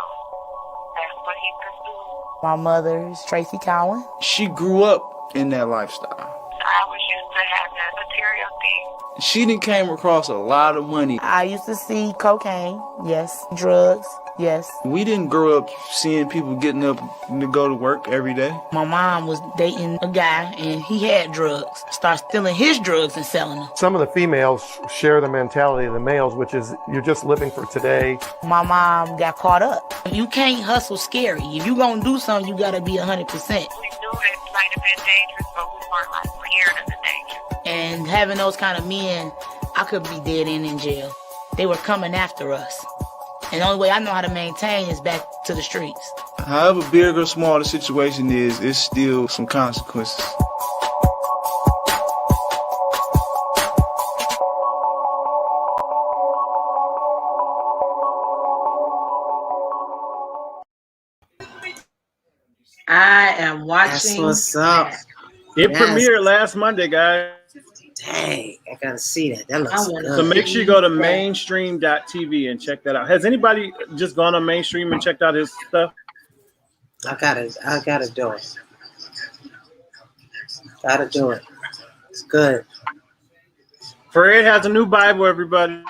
that's what he pursued. My mother is Tracy Cowan. She grew up in that lifestyle. I was used to having material things. She done came across a lot of money. I used to see cocaine, yes. Drugs, yes. We didn't grow up seeing people getting up to go to work every day. My mom was dating a guy and he had drugs. Started stealing his drugs and selling them. Some of the females share the mentality of the males, which is you're just living for today. My mom got caught up. You can't hustle scary. If you gonna do something, you gotta be 100%. We knew it might have been dangerous, but we weren't like scared of the danger. And having those kind of men, I could be dead in jail. They were coming after us. And the only way I know how to maintain is back to the streets. However big or small the situation is, it's still some consequences. I am watching. That's what's up. It premiered last Monday, guys. Dang, I gotta see that. That looks good. So make sure you go to mainstream.tv and check that out. Has anybody just gone on mainstream and checked out his stuff? I gotta do it. Gotta do it. It's good. Fred has a new Bible, everybody.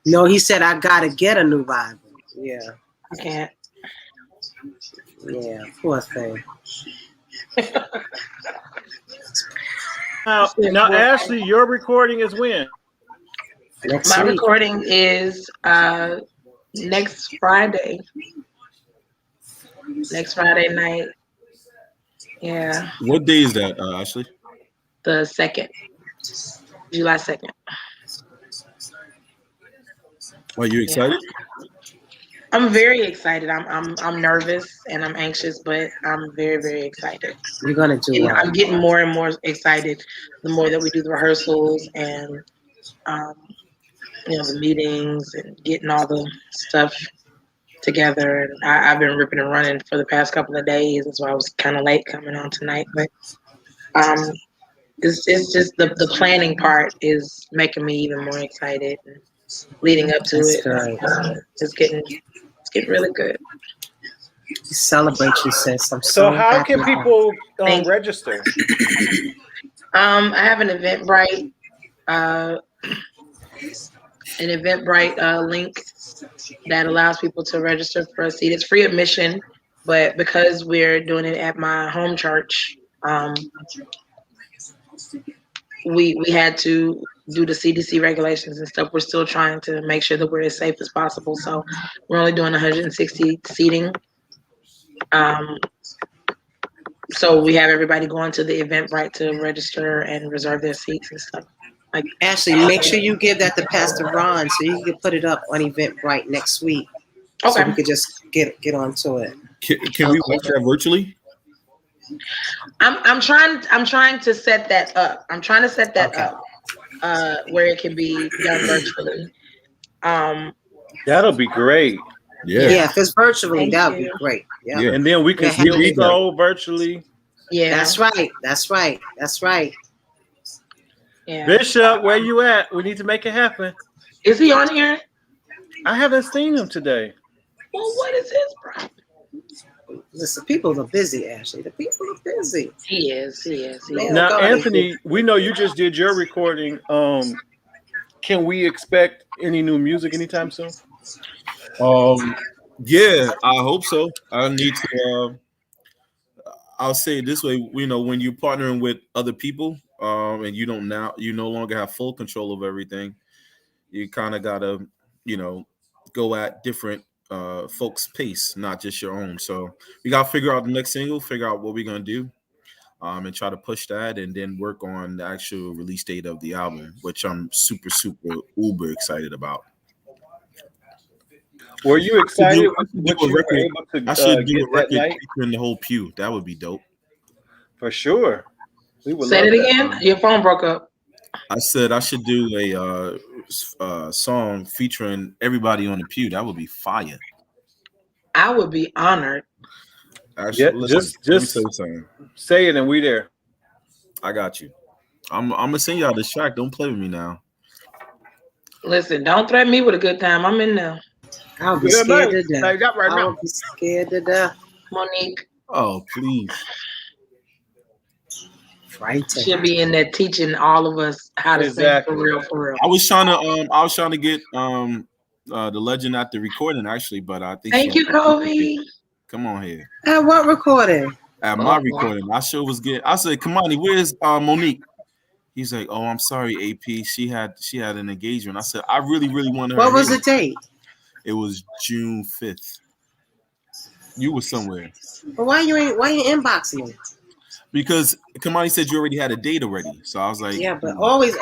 No, he said I gotta get a new Bible. Yeah. I can't. Yeah, poor thing. Now, Ashley, your recording is when? My recording is next Friday. Next Friday night. Yeah. What day is that, Ashley? The 2nd. July 2nd. Are you excited? I'm very excited. I'm nervous and I'm anxious, but I'm very, very excited. You're gonna do it. I'm getting more and more excited the more that we do the rehearsals and the meetings and getting all the stuff together. And I've been ripping and running for the past couple of days. That's why I was kind of late coming on tonight. But it's just the planning part is making me even more excited. And leading up to it's getting really good. Celebrate you, sis. I'm So how happy. can people register? I have an Eventbrite, link that allows people to register for a seat. It's free admission, but because we're doing it at my home church, we had to do the CDC regulations and stuff. We're still trying to make sure that we're as safe as possible. So we're only doing 160 seating. So we have everybody going to the Eventbrite to register and reserve their seats and stuff. Like Ashley, make sure you give that to Pastor Ron so you can put it up on Eventbrite next week. Okay. So we could just get onto it. Can we watch that virtually? I'm trying to set that up. I'm trying to set that up where it can be done virtually. That'll be great. Yeah, if it's virtually, that would be great. Yeah. And then we can see so virtually. Yeah. That's right. Yeah. Bishop, where you at? We need to make it happen. Is he on here? I haven't seen him today. Well, what is his problem? Listen, people are busy, Ashley. The people are busy. He is. Now, Anthony, we know you just did your recording. Can we expect any new music anytime soon? Yeah, I hope so. I need to. I'll say it this way: when you're partnering with other people, and you no longer have full control of everything, you kind of gotta, go at different folks' pace, not just your own. So we gotta figure out the next single, figure out what we're gonna do, and try to push that, and then work on the actual release date of the album, which I'm super, super, uber excited about. Were you excited? I should do a record featuring the whole Pew. That would be dope. For sure. We would Say love it that. again. Your phone broke up. I said I should do a song featuring everybody on the Pew. That would be fire. I would be honored. Actually, just say it and we there. I got you. I'm gonna send y'all this track. Don't play with me now. Listen, don't threaten me with a good time. I'm in there. I'll be scared to death. Like that right now. I'll be scared to death. Monique. Oh, please. Right. She'll be in there teaching all of us how to sing for real, for real. I was trying to get the legend at the recording actually, but I think. Thank you, Kobe. Come on here. At what recording? At my recording, I sure was getting. I said, "Kamani, where's Monique?" He's like, "Oh, I'm sorry, AP. She had an engagement." I said, "I really wanted her." What was the date? It was June 5th. You were somewhere. But why you inboxing me? Because Kamani said you already had a date already. So I was like, yeah, but always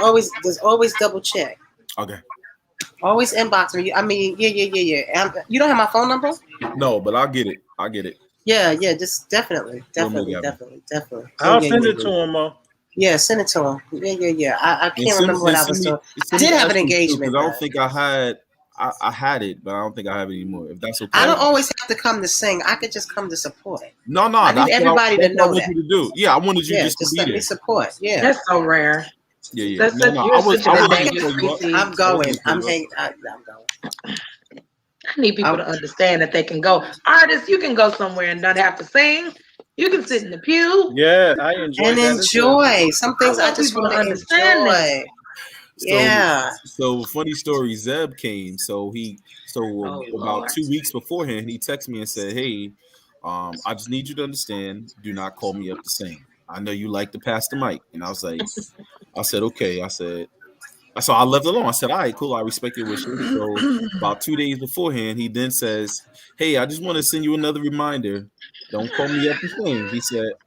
double check. Okay. Always inbox me. I mean, yeah. You don't have my phone number? No, but I'll get it. Yeah, just definitely. I'll send it to him, Mo. Yeah, send it to him. Yeah. I can't remember what I was doing. I did have an engagement. I don't think I had. I had it, but I don't think I have it anymore. If that's okay. I don't always have to come to sing. I could just come to support. No. I need everybody to know that. You to do. Yeah, I wanted you just to be let there. Me support. Yeah, that's so rare. Yeah. I'm going. I'm going. I need people to understand that they can go. Artists, you can go somewhere and not have to sing. You can sit in the pew. Yeah, I enjoy some things. I just want to understand that. So funny story. Zeb came. About 2 weeks beforehand, he texted me and said, "Hey, I just need you to understand. Do not call me up to sing. I know you like to pass the mic." And I said, "Okay." So I left it alone. I said, "All right, cool. I respect your wishes." So about 2 days beforehand, he then says, "Hey, I just want to send you another reminder. Don't call me up to sing."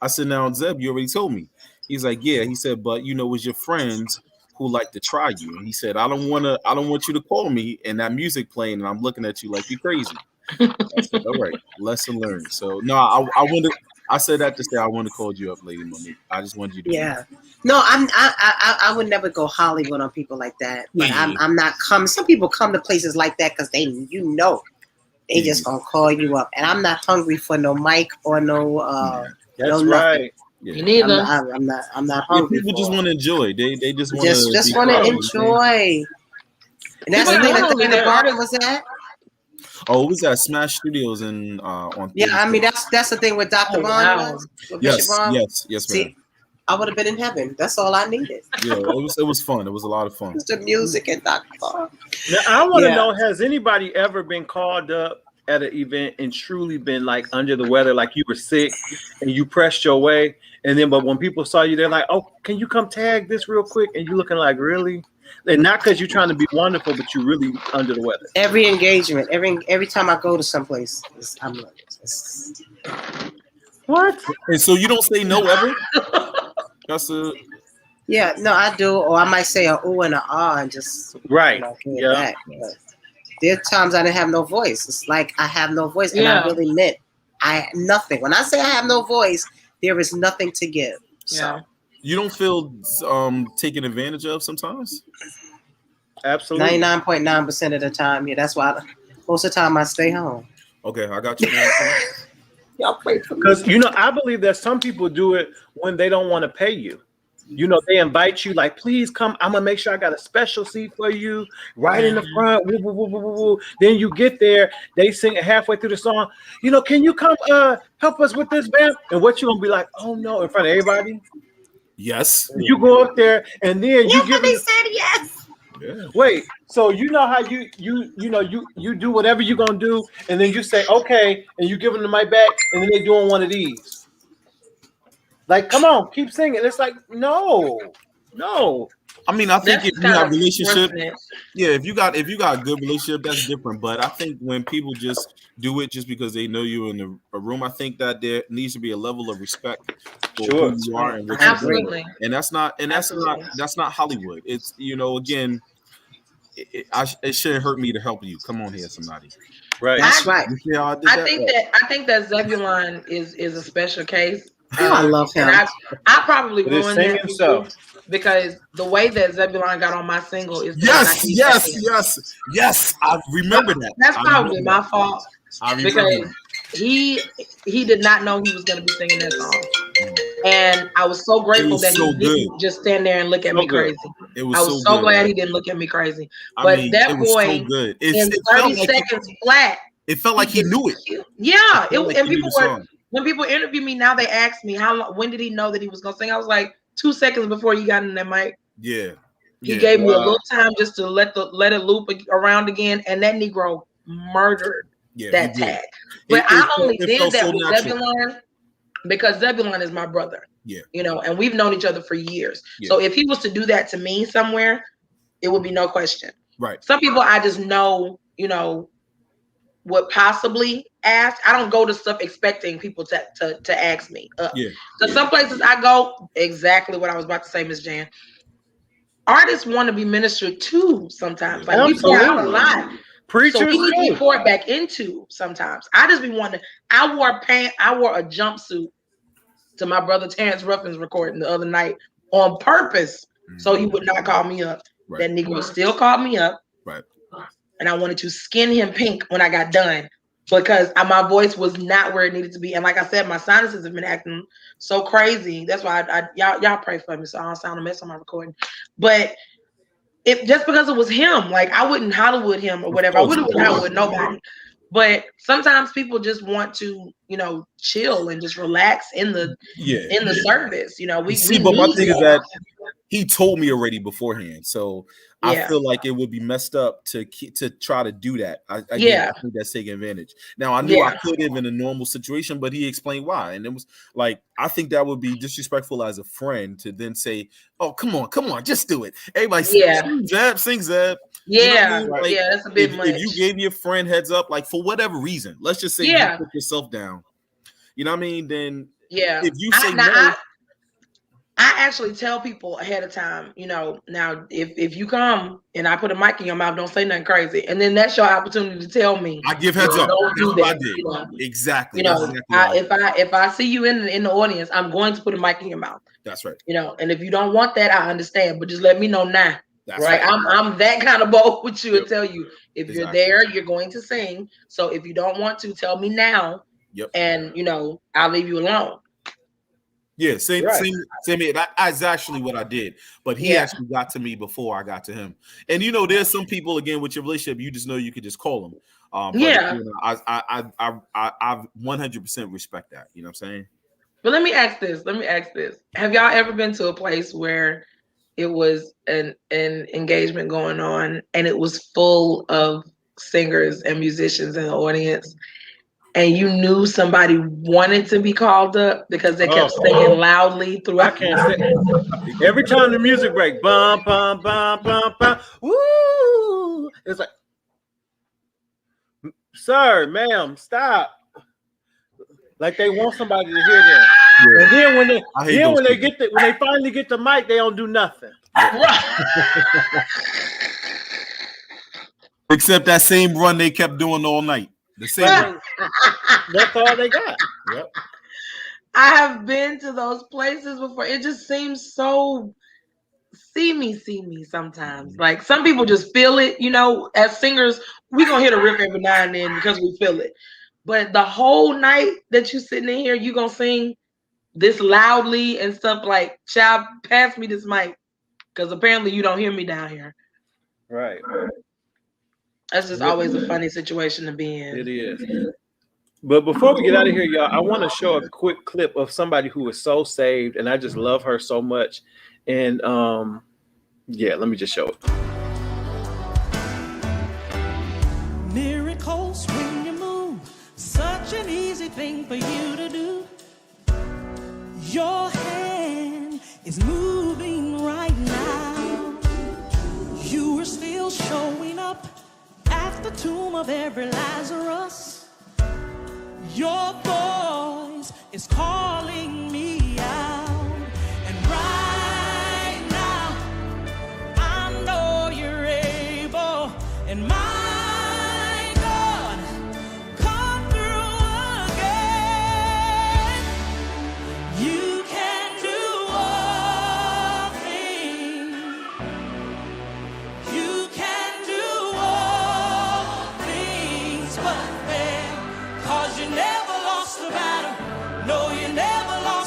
I said, "Now, Zeb, you already told me." He's like, "Yeah." He said, "But it's your friends who like to try you." And he said, I don't want you to call me and that music playing and I'm looking at you like you're crazy. I said, all right, lesson learned. So no, I said that to say I want to call you up, Lady Monique. I just wanted you to. Yeah. No, I would never go Hollywood on people like that. But I'm not coming. Some people come to places like that because they just gonna call you up. And I'm not hungry for no mic or no That's no right. Yeah. You neither. I'm not hungry. People just want to enjoy. They just want just want to enjoy. And that's the thing that the garden was at. Oh, it was at Smash Studios on. Yeah, I mean that's the thing with Dr. Vaughn was. Yes, See, ma'am. I would have been in heaven. That's all I needed. Yeah, it was fun. It was a lot of fun. It's the music and Dr. Vaughn. Now I want to know: has anybody ever been called up at an event and truly been like under the weather, like you were sick and you pressed your way, and then but when people saw you, they're like, "Oh, can you come tag this real quick?" And you looking like, really? And not because you're trying to be wonderful, but you're really under the weather. Every engagement, every time I go to someplace, I'm like, what? And so you don't say no ever? That's a. Yeah, no, I do, or I might say a ooh and a ah and just right. Back. But there are times I didn't have no voice. It's like I have no voice, and I really meant nothing. When I say I have no voice, there is nothing to give. So. You don't feel taken advantage of sometimes? Absolutely. 99.9% of the time, yeah. That's why most of the time I stay home. Okay, I got you. Y'all pray for me. Because I believe that some people do it when they don't want to pay you. They invite you like, please come. I'm gonna make sure I got a special seat for you right in the front. Woo, woo, woo, woo, woo. Then you get there, they sing it halfway through the song. Can you come help us with this band? And what you gonna be like? Oh no, in front of everybody. Yes. You go up there and then you give me said yes. Yeah. Wait, so you know how you do whatever you're gonna do, and then you say okay, and you give them the mic back, and then they're doing one of these. Like, come on, keep singing. It's like, no. I mean, I think if you have a relationship, if you got a good relationship, that's different. But I think when people just do it just because they know you in a room, I think that there needs to be a level of respect for who you are and what you're doing. And that's not Hollywood. It's again, it shouldn't hurt me to help you. Come on here, somebody. Right. That's right. I think that Zebulon is a special case. I love him. I probably ruined it because the way that Zebulon got on my single is yes. I remember that. That's probably my fault because he did not know he was going to be singing that song, and I was so grateful that he didn't just stand there and look at me crazy. I was so glad he didn't look at me crazy. But that boy, in 30 seconds flat, it felt like he knew it. Yeah, and people were. when people interview me now, they ask me when did he know that he was gonna sing? I was like 2 seconds before you got in that mic. Yeah. He gave me a little time just to let it loop around again, and that Negro murdered that tag. But I only did that with Zebulon because Zebulon is my brother. Yeah. You know, and we've known each other for years. Yeah. So if he was to do that to me somewhere, it would be no question. Right. Some people I just know, you know, would possibly ask. I don't go to stuff expecting people to ask me. So some places I go, exactly what I was about to say, Miss Jan. Artists want to be ministered to sometimes. Like we pour out a lot. Preachers, so we need to be poured back into sometimes. I just be wanting. I wore a jumpsuit to my brother Terrence Ruffin's recording the other night on purpose, so he would not call me up. Right. That Negro still called me up. Right. And I wanted to skin him pink when I got done because my voice was not where it needed to be. And like I said, my sinuses have been acting so crazy. That's why y'all pray for me so I don't sound a mess on my recording. But just because it was him, like I wouldn't Hollywood him or whatever. I wouldn't Hollywood nobody. But sometimes people just want to, you know, chill and just relax in the service. You know, my thing is that he told me already beforehand, so I feel like it would be messed up to try to do that. I think that's taking advantage. Now I knew I could have in a normal situation, but he explained why, and it was like I think that would be disrespectful as a friend to then say, "Oh, come on, just do it." Everybody, sing Zeb. Yeah, you know what I mean? Like, that's a bit much. If you gave your friend heads up, like for whatever reason, let's just say you put yourself down. You know what I mean? Then if you say no. I actually tell people ahead of time, you know, now if you come and I put a mic in your mouth, don't say nothing crazy. And then that's your opportunity to tell me. I give heads up. Don't do that. You know? Exactly. You know, if I see you in the audience, I'm going to put a mic in your mouth. That's right. You know, and if you don't want that, I understand. But just let me know now. That's right. I'm that kind of bold with you and tell you if you're there, you're going to sing. So if you don't want to, tell me now. Yep. And you know, I'll leave you alone. Yeah, same. That's actually what I did, but he actually got to me before I got to him. And you know, there's some people again with your relationship, you just know you could just call them. You know, I 100% respect that. You know what I'm saying? But let me ask this. Have y'all ever been to a place where it was an engagement going on and it was full of singers and musicians in the audience? And you knew somebody wanted to be called up because they kept singing loudly throughout. I can't sing. Every time the music break, bum, bum, bum, bum, bum, woo! It's like, sir, ma'am, stop. Like they want somebody to hear them. Yeah. And then when they finally get the mic, they don't do nothing. Except that same run they kept doing all night. The same. That's all they got. Yep. I have been to those places before. It just seems so see me sometimes. Like some people just feel it, you know, as singers, we gonna hit a riff every now and then because we feel it. But the whole night that you sitting in here, you gonna sing this loudly and stuff like, child, pass me this mic. Because apparently you don't hear me down here. Right. That's just always a funny situation to be in. It is. But before we get out of here, y'all, I want to show a quick clip of somebody who is so saved, and I just love her so much. And let me just show it. Miracles when you move, such an easy thing for you to do. Your hand is moving right now. You are still showing up at the tomb of every Lazarus. Your voice is calling me out. And right now, I know you're able. And my God, come through again. You can do all things. You can do all things but fail. 'Cause you never lost a battle. No, you never lost.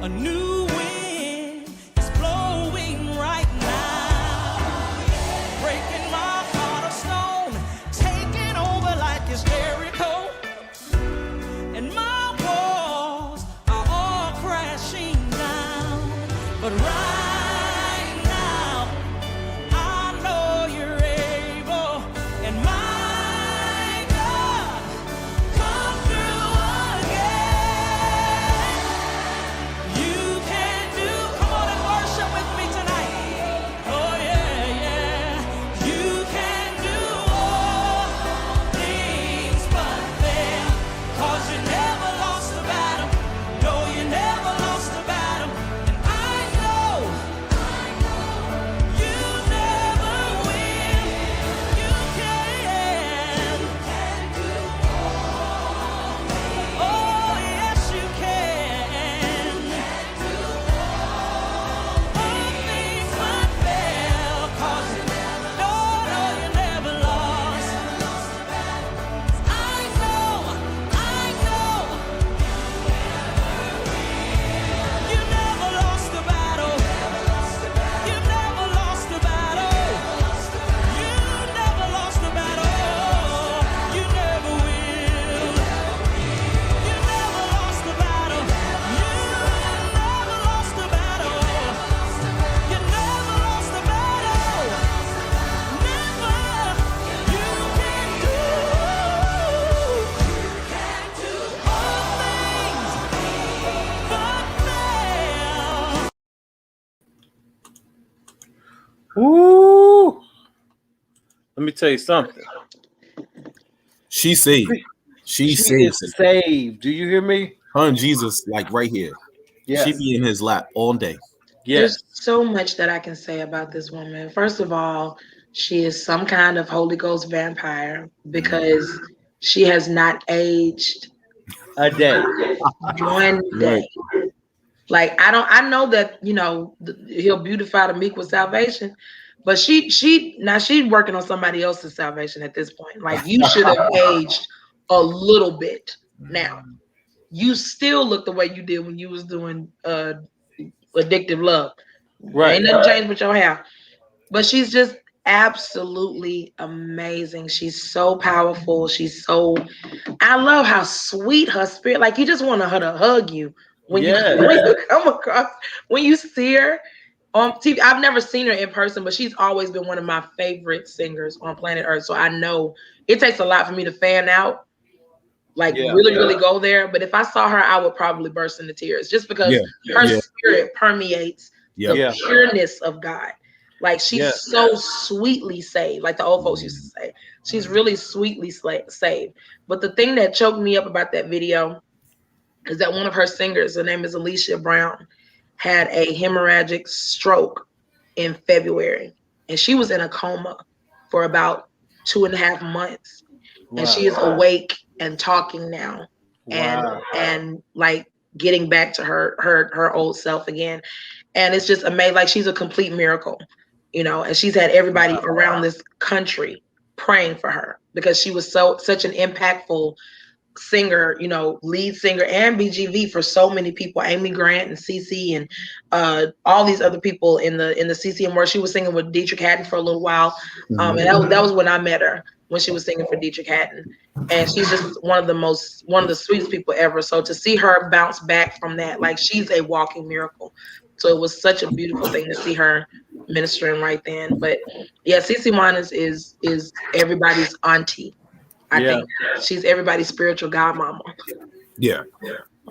A new wind is blowing right now, breaking my heart of stone, taking over like it's Jericho, and my walls are all crashing down. But right now, I know you're able, and my God, come through again. You can do. Come on and worship with me tonight. Oh yeah, yeah. You can do all things but fail, 'cause you never lost the battle. No, you never lost the battle. And I know you never will. You can do all things. Oh yes, you can. All things but fail, 'cause you never lost. I know you never lost the battle. You never lost the battle. You never lost the battle. You never will. You never lost the battle. You never lost the battle. You never lost the battle. Never. You can do all things but fail. Woo! Let me tell you something. She saved. She She saved. is saved. Do you hear me? Her and Jesus, like right here. Yes. She be in his lap all day. Yes. There's so much that I can say about this woman. First of all, she is some kind of Holy Ghost vampire because she has not aged A day. one day. Like I know that he'll beautify the meek with salvation, but she's working on somebody else's salvation at this point. Like you should have aged a little bit. Now you still look the way you did when you was doing addictive love. Right. Ain't nothing changed with your hair. But she's just absolutely amazing. She's so powerful. I love how sweet her spirit. Like you just want her to hug you when you come across, when you see her on TV. I've never seen her in person, but she's always been one of my favorite singers on planet Earth. So I know it takes a lot for me to fan out, like really go there. But if I saw her, I would probably burst into tears just because her spirit permeates the pureness of God. Like she's so sweetly saved, like the old folks used to say. She's really sweetly saved. But the thing that choked me up about that video is that one of her singers, her name is Alicia Brown, had a hemorrhagic stroke in February. And she was in a coma for about 2.5 months. Wow. And she is awake and talking now. And like getting back to her old self again. And it's just amazing. Like she's a complete miracle, and she's had everybody around this country praying for her because she was such an impactful singer, lead singer and BGV for so many people, Amy Grant and CeCe and all these other people in the CCM where she was singing with Dietrich Haddon for a little while. And that was when I met her, when she was singing for Dietrich Haddon. And she's just one of the sweetest people ever. So to see her bounce back from that, like she's a walking miracle. So it was such a beautiful thing to see her ministering right then. But yeah, CeCe Winans is everybody's auntie. I think she's everybody's spiritual godmama. Yeah.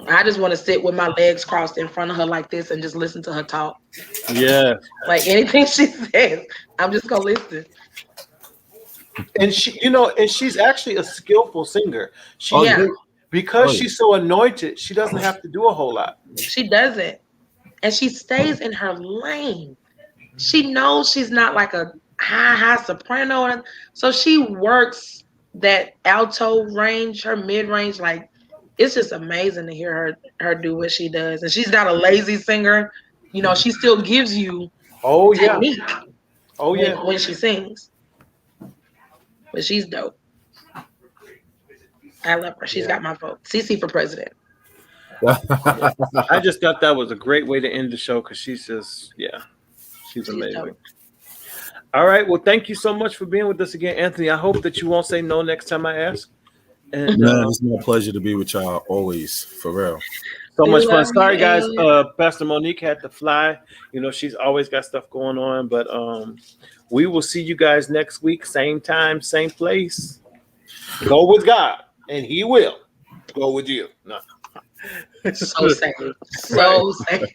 I just want to sit with my legs crossed in front of her like this and just listen to her talk. Yeah. Like anything she says, I'm just gonna listen. And she's actually a skillful singer. Because she's so anointed, she doesn't have to do a whole lot. She doesn't. And she stays in her lane. She knows she's not like a high soprano. So she works that alto range, her mid range. Like it's just amazing to hear her do what she does. And she's not a lazy singer. She still gives you technique. When she sings. But she's dope. I love her. She's got my vote. CeCe for president. I just thought that was a great way to end the show because she's just, she's amazing. All right. Well, thank you so much for being with us again, Anthony. I hope that you won't say no next time I ask. And Man, it's my pleasure to be with y'all always, for real. so much fun. Sorry, guys. Pastor Monique had to fly. You know, she's always got stuff going on. But we will see you guys next week. Same time, same place. Go with God, and He will go with you. No. So safe. So safe.